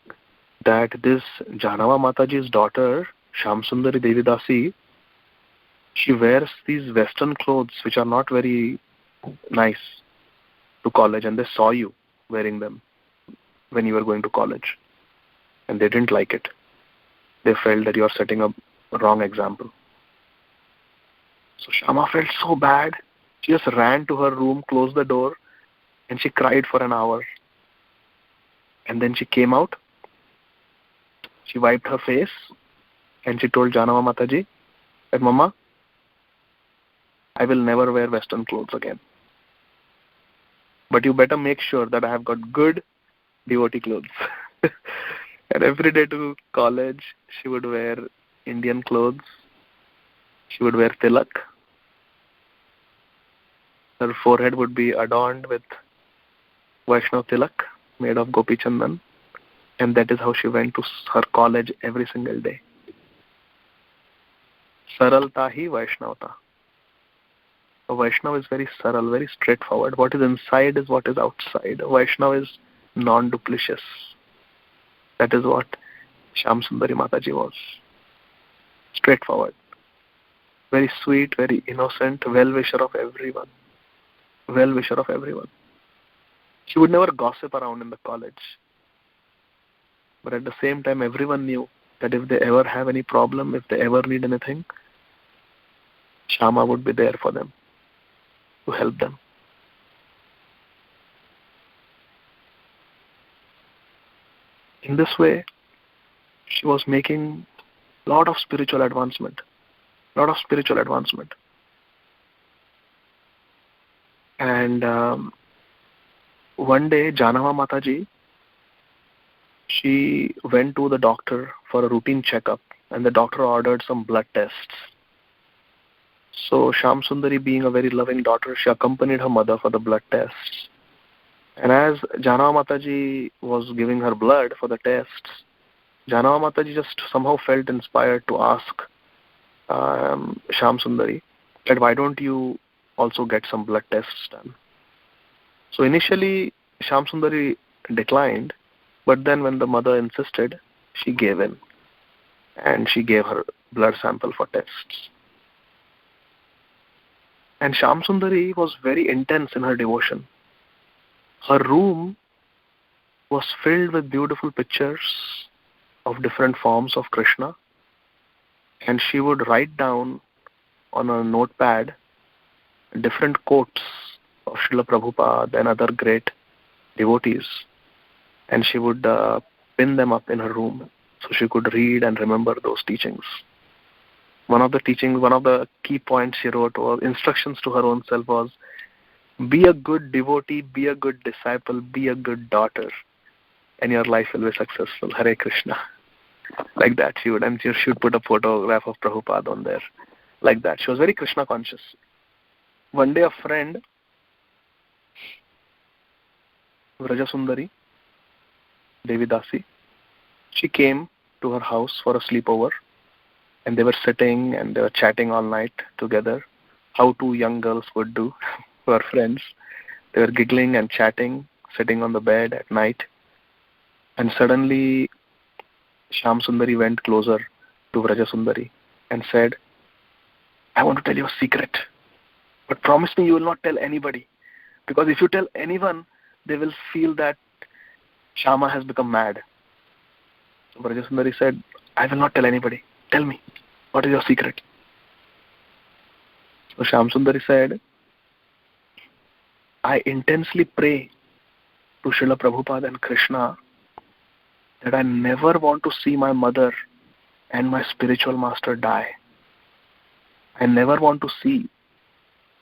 [SPEAKER 2] that this Janama Mataji's daughter, Shamsundari Devidasi, she wears these Western clothes which are not very nice to college, and they saw you wearing them when you were going to college. And they didn't like it. They felt that you are setting a wrong example. So Shama felt so bad. She just ran to her room, closed the door, and she cried for an hour. And then she came out. She wiped her face and she told Janama Mataji that, Mama, I will never wear Western clothes again. But you better make sure that I have got good devotee clothes. And every day to college, she would wear Indian clothes. She would wear tilak. Her forehead would be adorned with Vaishnav Tilak made of Gopi Chandan, and that is how she went to her college every single day. Saralta hi Vaishnavta. A Vaishnav is very saral, very straightforward. What is inside is what is outside. A Vaishnav is non-duplicitous. That is what Shyam Sundari Mataji was. Straightforward. Very sweet, very innocent, well-wisher of everyone. Well-wisher of everyone. She would never gossip around in the college. But at the same time, everyone knew that if they ever have any problem, if they ever need anything, Shyama would be there for them, to help them. In this way, she was making a lot of spiritual advancement. And one day, Janama Mataji, she went to the doctor for a routine checkup, and the doctor ordered some blood tests. So Shyam Sundari, being a very loving daughter, she accompanied her mother for the blood tests. And as Janama Mataji was giving her blood for the tests, Janama Mataji just somehow felt inspired to ask Shyam Sundari that why don't you also get some blood tests done. So initially Shyam Sundari declined, but then when the mother insisted, she gave in and she gave her blood sample for tests. And Shyam Sundari was very intense in her devotion. Her room was filled with beautiful pictures of different forms of Krishna, and she would write down on a notepad different quotes of Srila Prabhupada and other great devotees, and she would pin them up in her room so she could read and remember those teachings. One of the key points she wrote, or instructions to her own self, was, be a good devotee, be a good disciple, be a good daughter, and your life will be successful. Hare Krishna. Like that she would, and she would put a photograph of Prabhupada on there. Like that. She was very Krishna conscious. One day a friend, Vrajasundari, Devi Dasi, she came to her house for a sleepover, and they were sitting and they were chatting all night together, how two young girls would do who are friends. They were giggling and chatting, sitting on the bed at night. And suddenly, Shyam Sundari went closer to Vrajasundari and said, I want to tell you a secret, but promise me you will not tell anybody, because if you tell anyone, they will feel that Shyama has become mad. So Vrajasundari said, I will not tell anybody. Tell me, what is your secret? So Shyam Sundari said, I intensely pray to Srila Prabhupada and Krishna that I never want to see my mother and my spiritual master die. I never want to see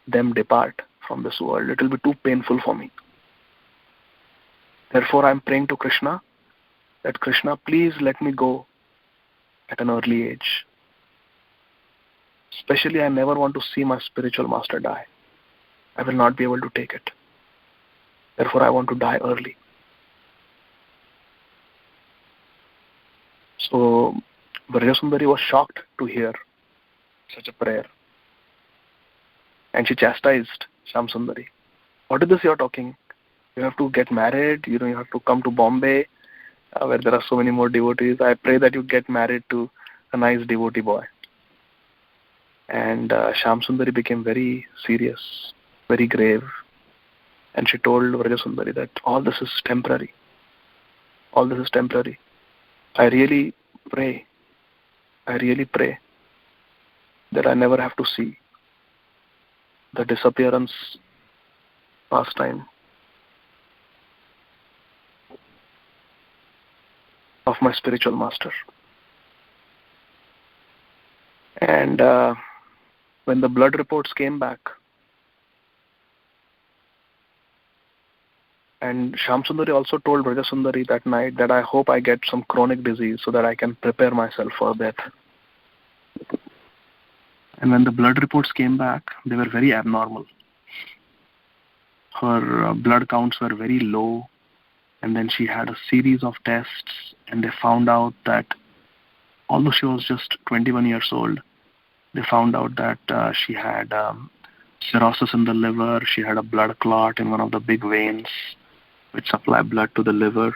[SPEAKER 2] them depart from this world. It will be too painful for me. Therefore, I am praying to Krishna that Krishna, please let me go at an early age. Especially, I never want to see my spiritual master die. I will not be able to take it. Therefore, I want to die early. So, Vrajasundari was shocked to hear such a prayer. And she chastised Shyam Sundari. What is this you are talking? You have to get married, you have to come to Bombay, where there are so many more devotees. I pray that you get married to a nice devotee boy. And Shyam Sundari became very serious, very grave. And she told Vrajasundari that all this is temporary. All this is temporary. I really pray that I never have to see the disappearance pastime of my spiritual master. And when the blood reports came back, and Shyam Sundari also told Vrajasundari that night that I hope I get some chronic disease so that I can prepare myself for death. And when the blood reports came back, they were very abnormal. her blood counts were very low, and then she had a series of tests, and they found out that although she was just 21 years old, they found out that she had cirrhosis in the liver. She had a blood clot in one of the big veins which supply blood to the liver,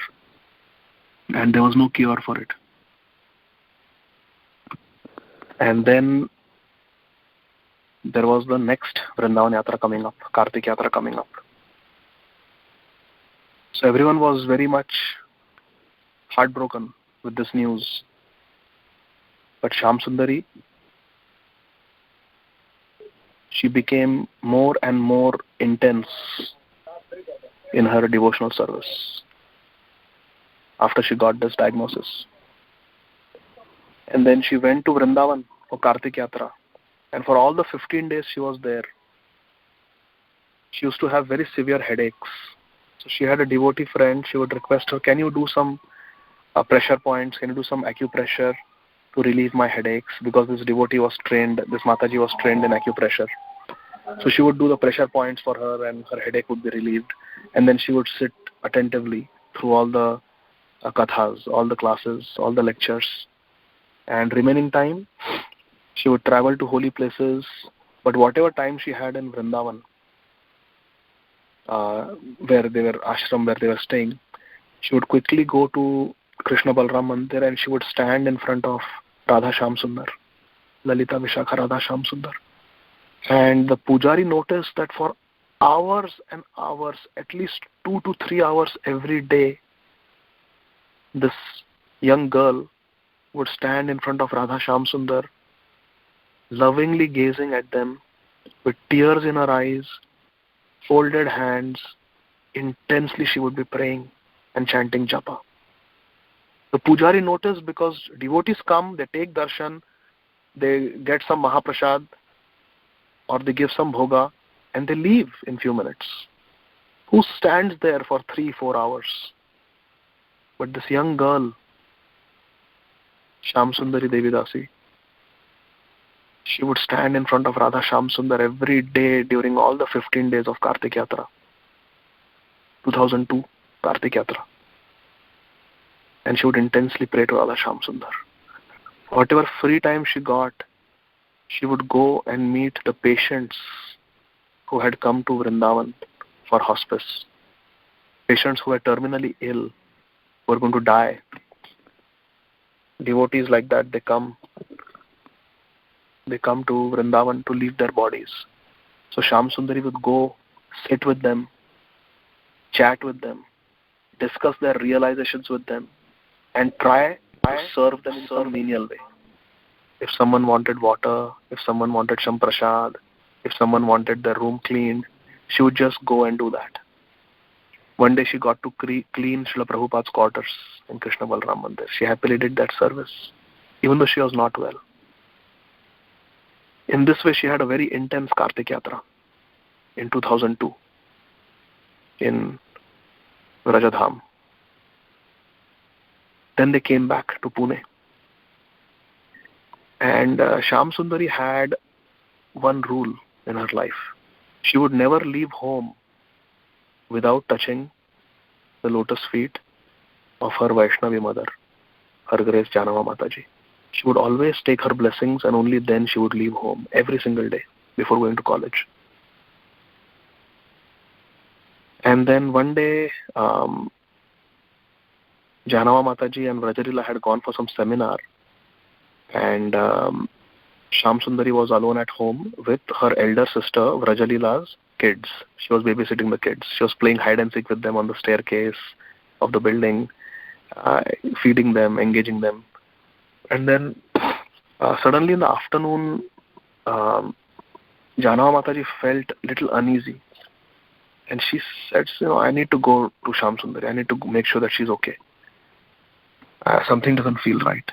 [SPEAKER 2] and there was no cure for it. And then there was the next Vrindavan Yatra coming up, Kartik Yatra coming up. So everyone was very much heartbroken with this news. But Shyam Sundari, she became more and more intense in her devotional service after she got this diagnosis. And then she went to Vrindavan for Kartik Yatra. And for all the 15 days she was there, she used to have very severe headaches. So she had a devotee friend. She would request her, can you do some pressure points? Can you do some acupressure to relieve my headaches? Because this devotee was trained, this Mataji was trained in acupressure. So she would do the pressure points for her and her headache would be relieved. And then she would sit attentively through all the kathas, all the classes, all the lectures. And remaining time, she would travel to holy places. But whatever time she had in Vrindavan, where they were ashram, where they were staying, she would quickly go to Krishna Balram Mandir and she would stand in front of Radha Shyam Sundar, Lalita Vishakha Radha Shyam Sundar. And the pujari noticed that for hours and hours, at least 2 to 3 hours every day, this young girl would stand in front of Radha Shyam Sundar, lovingly gazing at them, with tears in her eyes, folded hands. Intensely she would be praying and chanting japa. The pujari noticed because devotees come, they take darshan, they get some mahaprasad or they give some bhoga and they leave in few minutes. Who stands there for 3-4 hours? But this young girl, Shyam Sundari Devidasi, she would stand in front of Radha Shyam Sundar every day during all the 15 days of Kartik Yatra. 2002 Kartik Yatra. And she would intensely pray to Radha Shyam Sundar. Whatever free time she got, she would go and meet the patients who had come to Vrindavan for hospice. Patients who were terminally ill, who were going to die. Devotees like that, they come to Vrindavan to leave their bodies. So Shyam Sundari would go, sit with them, chat with them, discuss their realizations with them, and try to serve them in some menial way. If someone wanted water, if someone wanted some prasad, if someone wanted their room cleaned, she would just go and do that. One day she got to clean Srila Prabhupada's quarters in Krishna Balram Mandir. She happily did that service, even though she was not well. In this way, she had a very intense Kartik Yatra in 2002 in Rajadham. Then they came back to Pune. And Shyam Sundari had one rule in her life. She would never leave home without touching the lotus feet of her Vaishnavi mother, Her Grace Janava Mataji. She would always take her blessings and only then she would leave home every single day before going to college. And then one day, Janava Mataji and Madhya Lila had gone for some seminar, and Shyam Sundari was alone at home with her elder sister, Madhya Lila's kids. She was babysitting the kids. She was playing hide and seek with them on the staircase of the building, feeding them, engaging them. And then suddenly in the afternoon, Janava Mataji felt a little uneasy. And she said, I need to go to Shyam Sundari. I need to make sure that she's okay. Something doesn't feel right.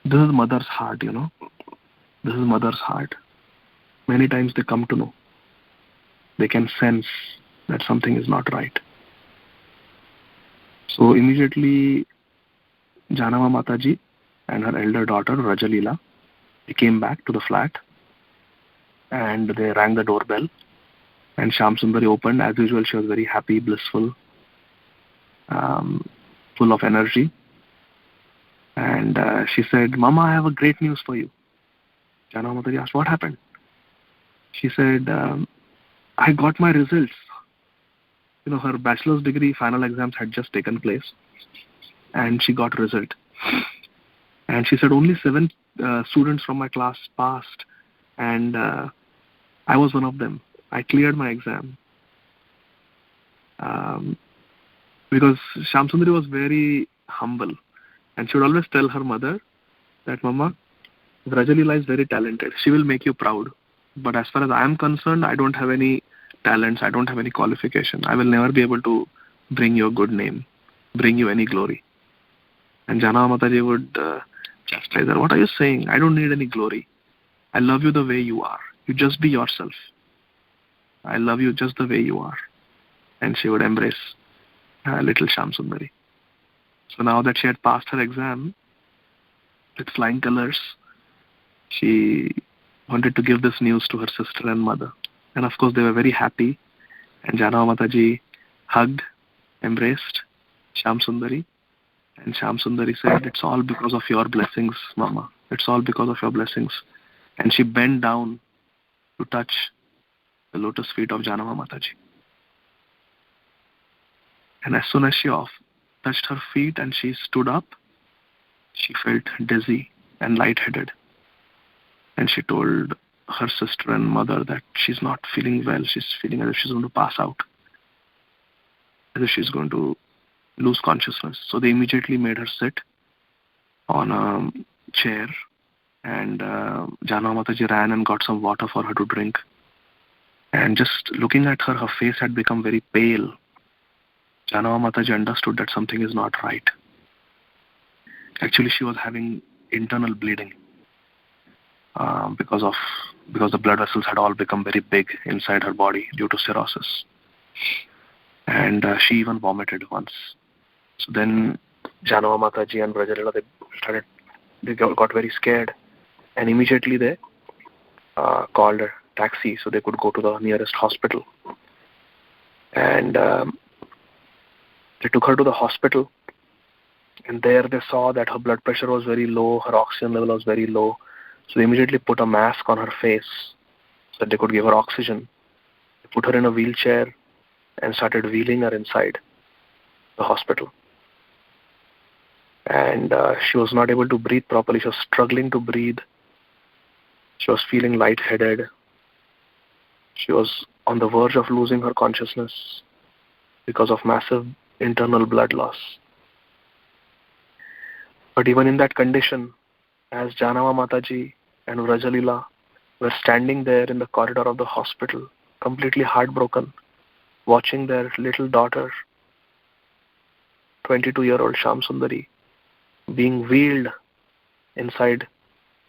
[SPEAKER 2] This is mother's heart, This is mother's heart. Many times they come to know. They can sense that something is not right. So immediately, Janava Mataji and her elder daughter, Madhya Lila, they came back to the flat and they rang the doorbell. And Sham Sundari opened. As usual, she was very happy, blissful, full of energy. And she said, Mama, I have a great news for you. Janava Mataji asked, what happened? She said, I got my results. Her bachelor's degree final exams had just taken place, and she got a result. And she said only 7 students from my class passed, and I was one of them. I cleared my exam. Because Shamsundari was very humble, and she would always tell her mother that, Mama, Madhya Lila is very talented. She will make you proud. But as far as I am concerned, I don't have any talents. I don't have any qualification. I will never be able to bring you a good name, bring you any glory. And Janava Mataji would chastise her. What are you saying? I don't need any glory. I love you the way you are. You just be yourself. I love you just the way you are. And she would embrace little Shamsundari. So now that she had passed her exam with flying colors, she wanted to give this news to her sister and mother. And of course, they were very happy. And Janava Mataji hugged, embraced Shamsundari. And Shamsundari said, it's all because of your blessings, Mama. It's all because of your blessings. And she bent down to touch the lotus feet of Janava Mataji. And as soon as she touched her feet and she stood up, she felt dizzy and lightheaded. And she told her sister and mother that she's not feeling well. She's feeling as if she's going to pass out, as if she's going to lose consciousness. So they immediately made her sit on a chair, and Janava Mataji ran and got some water for her to drink. And just looking at her, her face had become very pale. Janava Mataji understood that something is not right. Actually, she was having internal bleeding because the blood vessels had all become very big inside her body due to cirrhosis. And she even vomited once. So then Janava Mataji and Madhya Lila, they got very scared, and immediately they called a taxi so they could go to the nearest hospital. And they took her to the hospital, and there they saw that her blood pressure was very low, her oxygen level was very low. So they immediately put a mask on her face so that they could give her oxygen. They put her in a wheelchair and started wheeling her inside the hospital. And she was not able to breathe properly. She was struggling to breathe. She was feeling lightheaded. She was on the verge of losing her consciousness because of massive internal blood loss. But even in that condition, as Janava Mataji and Madhya Lila were standing there in the corridor of the hospital, completely heartbroken, watching their little daughter, 22-year-old Shamsundari, being wheeled inside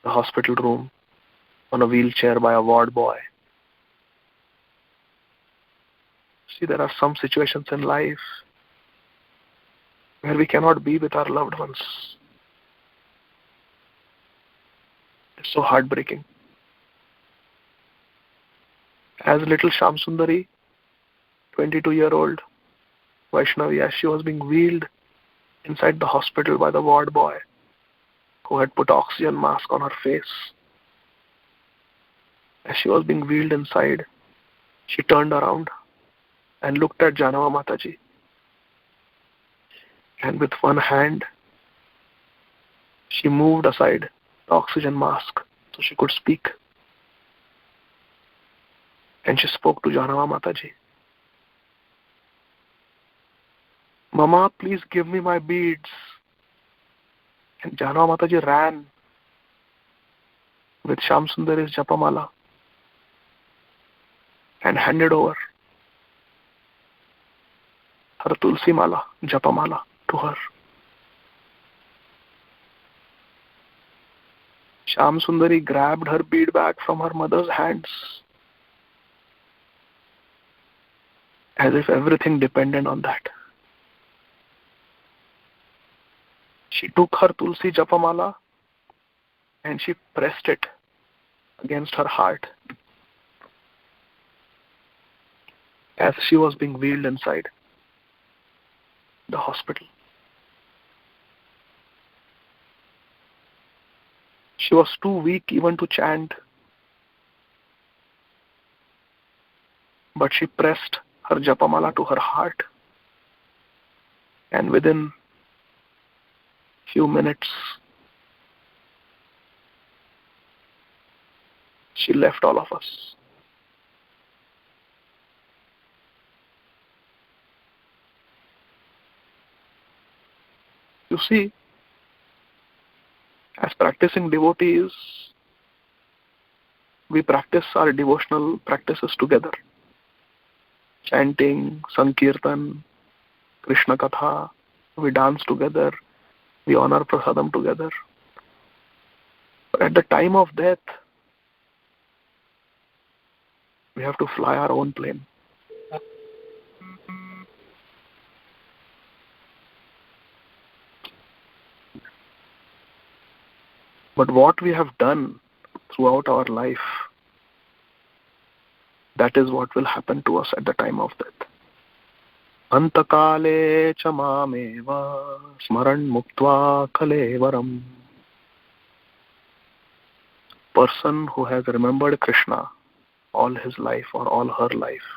[SPEAKER 2] the hospital room on a wheelchair by a ward boy. See, there are some situations in life where we cannot be with our loved ones. It's so heartbreaking. As little Shamsundari, 22-year-old Vaishnavi, as she was being wheeled inside the hospital by the ward boy who had put oxygen mask on her face, as she was being wheeled inside, she turned around and looked at Janava Mataji. And with one hand, she moved aside the oxygen mask so she could speak. And she spoke to Janava Mataji. Mama, please give me my beads. And Janava Mataji ran with Shamsundari's Japamala and handed over her Tulsi Mala, Japamala, to her. Shamsundari grabbed her bead bag from her mother's hands as if everything depended on that. She took her Tulsi Japamala and she pressed it against her heart. as she was being wheeled inside the hospital. She was too weak even to chant, but she pressed her japamala to her heart, and within few minutes she left all of us. You see, as practicing devotees, we practice our devotional practices together. Chanting, Sankirtan, Krishna Katha, we dance together, we honor prasadam together. But at the time of death, we have to fly our own plane. But what we have done throughout our life, that is what will happen to us at the time of death. Antakale cha mameva smaran muktva kalevaram. Person who has remembered Krishna all his life or all her life,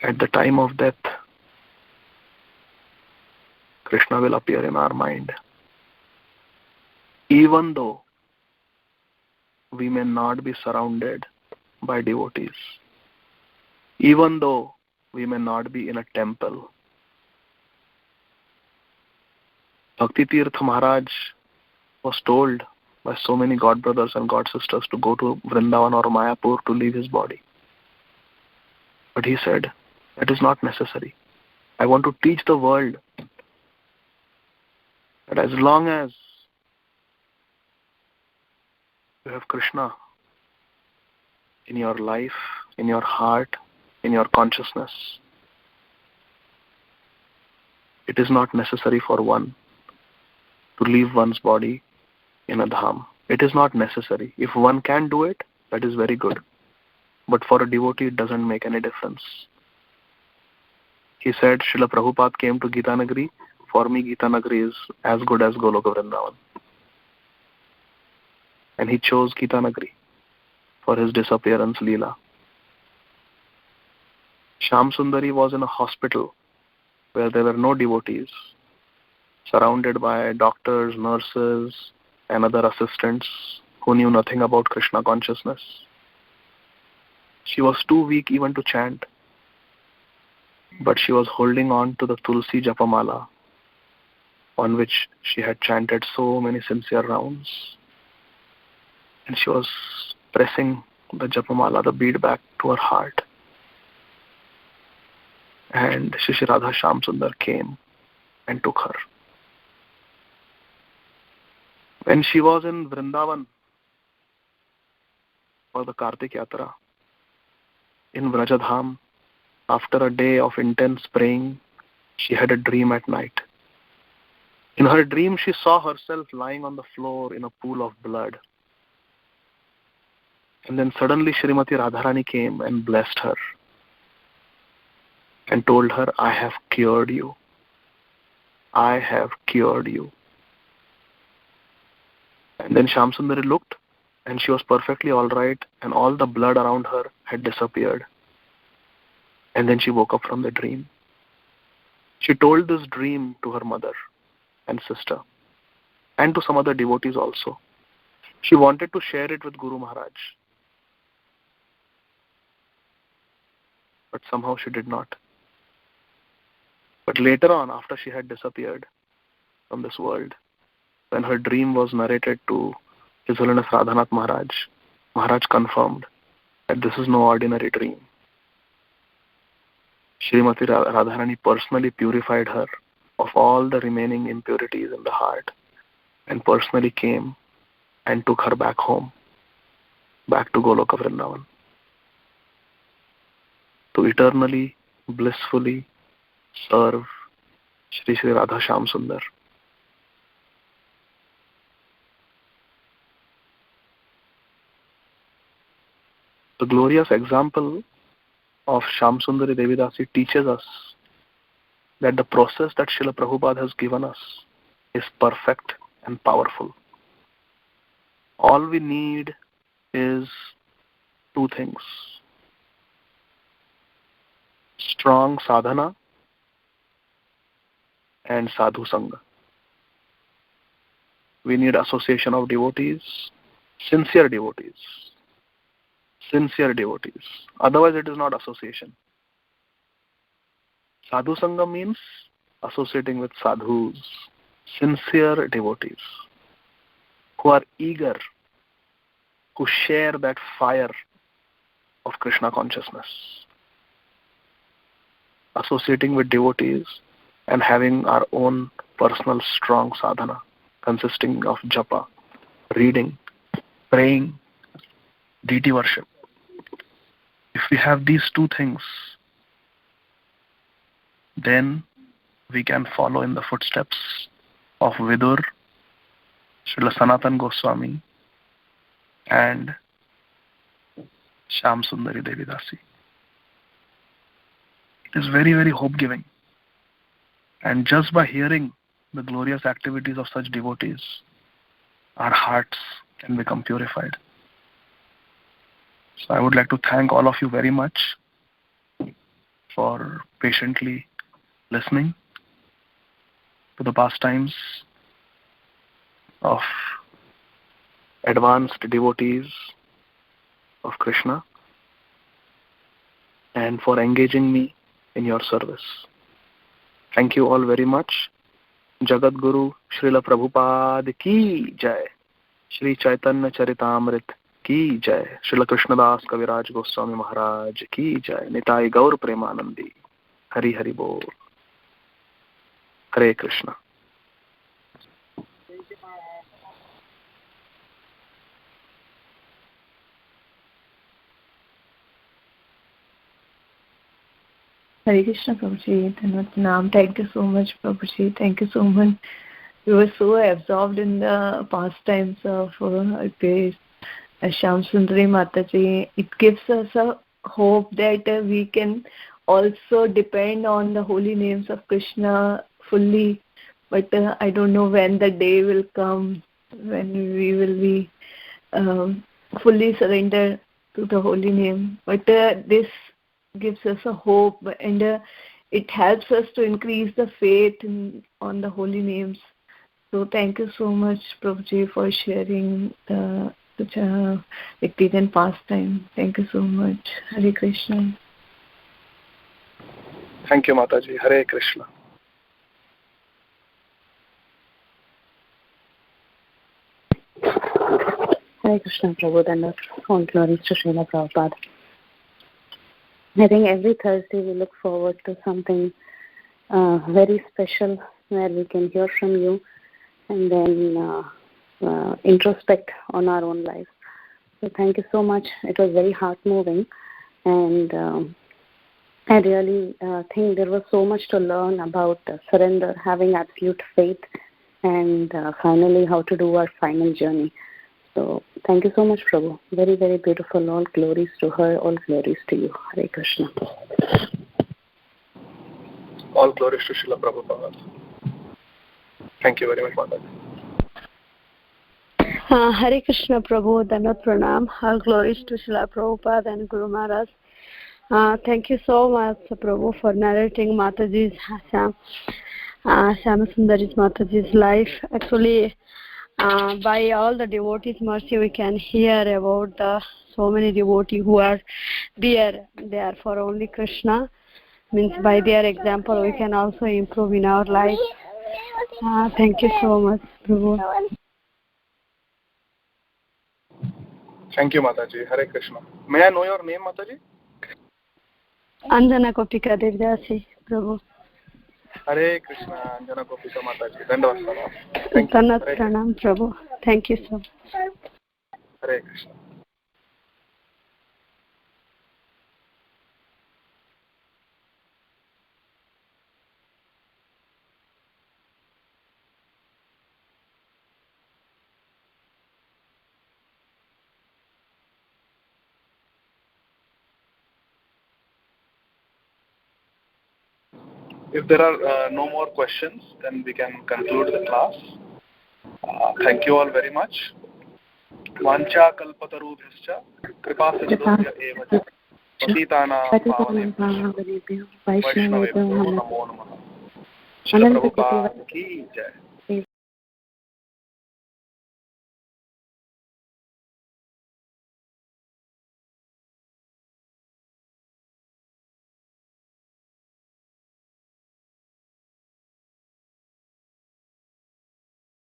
[SPEAKER 2] at the time of death, Krishna will appear in our mind. Even though we may not be surrounded by devotees, even though we may not be in a temple. Bhakti Tirtha Maharaj was told by so many God brothers and God sisters to go to Vrindavan or Mayapur to leave his body. But he said, that is not necessary. I want to teach the world that as long as you have Krishna in your life, in your heart, in your consciousness, it is not necessary for one to leave one's body in a dham. It is not necessary. If one can do it, that is very good. But for a devotee, it doesn't make any difference. He said, Srila Prabhupada came to Gita Nagari. For me, Gita Nagari is as good as Goloka Vrindavan. And he chose Gita Nagari for his disappearance Leela. Shyam Sundari was in a hospital where there were no devotees, surrounded by doctors, nurses, and other assistants who knew nothing about Krishna consciousness. She was too weak even to chant, but she was holding on to the Tulsi Japamala on which she had chanted so many sincere rounds. And she was pressing the Japamala, the bead, back to her heart. And Shri Radha Shyam Sundar came and took her. When she was in Vrindavan for the Kartik Yatra, in Vrajadham, after a day of intense praying, she had a dream at night. In her dream, she saw herself lying on the floor in a pool of blood. And then suddenly Srimati Radharani came and blessed her and told her, I have cured you. I have cured you. And then Shyam Sundari looked and she was perfectly all right and all the blood around her had disappeared. And then she woke up from the dream. She told this dream to her mother and sister and to some other devotees also. She wanted to share it with Guru Maharaj. But somehow she did not. But later on, after she had disappeared from this world, when her dream was narrated to His Holiness Radhanath Maharaj, Maharaj confirmed that this is no ordinary dream. Srimati Radharani personally purified her of all the remaining impurities in the heart and personally came and took her back home, back to Goloka Vrindavan, to eternally, blissfully serve Shri Shri Radha Shyam Sundar. The glorious example of Shyam Sundari Devidasi teaches us that the process that Srila Prabhupada has given us is perfect and powerful. All we need is two things: strong sadhana and sadhu sangha. We need association of devotees, sincere devotees. Sincere devotees. Otherwise it is not association. Sadhu sangha means associating with sadhus, sincere devotees, who are eager, who share that fire of Krishna consciousness. Associating with devotees and having our own personal strong sadhana consisting of japa, reading, praying, deity worship. If we have these two things, then we can follow in the footsteps of Vidur, Srila Sanatan Goswami, and Shyam Sundari Devidasi. It is very, very hope-giving. And just by hearing the glorious activities of such devotees, our hearts can become purified. So I would like to thank all of you very much for patiently listening to the pastimes of advanced devotees of Krishna and for engaging me in your service. Thank you all very much. Jagat Guru Srila Prabhupada ki jai. Shri Chaitanya Charitamrit ki jai. Srila Krishnadas Kaviraj Goswami Maharaj ki jai. Nitai Gaur Premanandi. Hari Hari Bol. Hare Krishna.
[SPEAKER 1] Hare Krishna, Prabhuji. Dhanvat Pranam. Thank you so much, Prabhuji. Thank you so much. We were so absorbed in the pastimes of Shyam Sundari Mataji. It gives us a hope that we can also depend on the holy names of Krishna fully. But I don't know when the day will come when we will be fully surrendered to the holy name. But this gives us a hope, and it helps us to increase the faith on the holy names. So thank you so much, Prabhuji, for sharing such a active and pastime. Thank you so much. Hare Krishna.
[SPEAKER 2] Thank you, Mataji. Hare Krishna.
[SPEAKER 3] Hare Krishna, Prabhu, and all glories to Srila Prabhupada. I think every Thursday we look forward to something very special where we can hear from you and then introspect on our own lives. So thank you so much. It was very heart-moving, and I really think there was so much to learn about surrender, having absolute faith, and finally how to do our final journey. So thank you so much, Prabhu. Very, very beautiful. All glories to her. All glories to you. Hare Krishna.
[SPEAKER 2] All glories to Srila Prabhupada. Thank you very much, Mataji.
[SPEAKER 4] Hare Krishna, Prabhu. Dhanvat Pranam. All glories to Srila Prabhupada and Guru Maharaj. Thank you so much, Prabhu, for narrating Mataji's Shyam Sundari's Mataji's life. Actually, by all the devotees' mercy, we can hear about so many devotees who are there. They are for only Krishna. Means by their example, we can also improve in our life. Thank you so much, Prabhu.
[SPEAKER 2] Thank you, Mataji. Hare Krishna. May I know your name, Mataji?
[SPEAKER 4] Anjana Kopika Devdasi, Prabhu.
[SPEAKER 2] Hare Krishna, Anjana Kopika Mataji. Dandavad Pranam. Thank you.
[SPEAKER 4] Dhanvat Pranam, Prabhu. Thank you so much.
[SPEAKER 2] Hare Krishna. If there are no more questions, then we can conclude the class. Thank you all very much. Vancha kalpatarubhyascha kripasinubhya eva ca patitanaam pavanebhyo vaishnavebhyo namo namaha. Srila Prabhupada ki jai.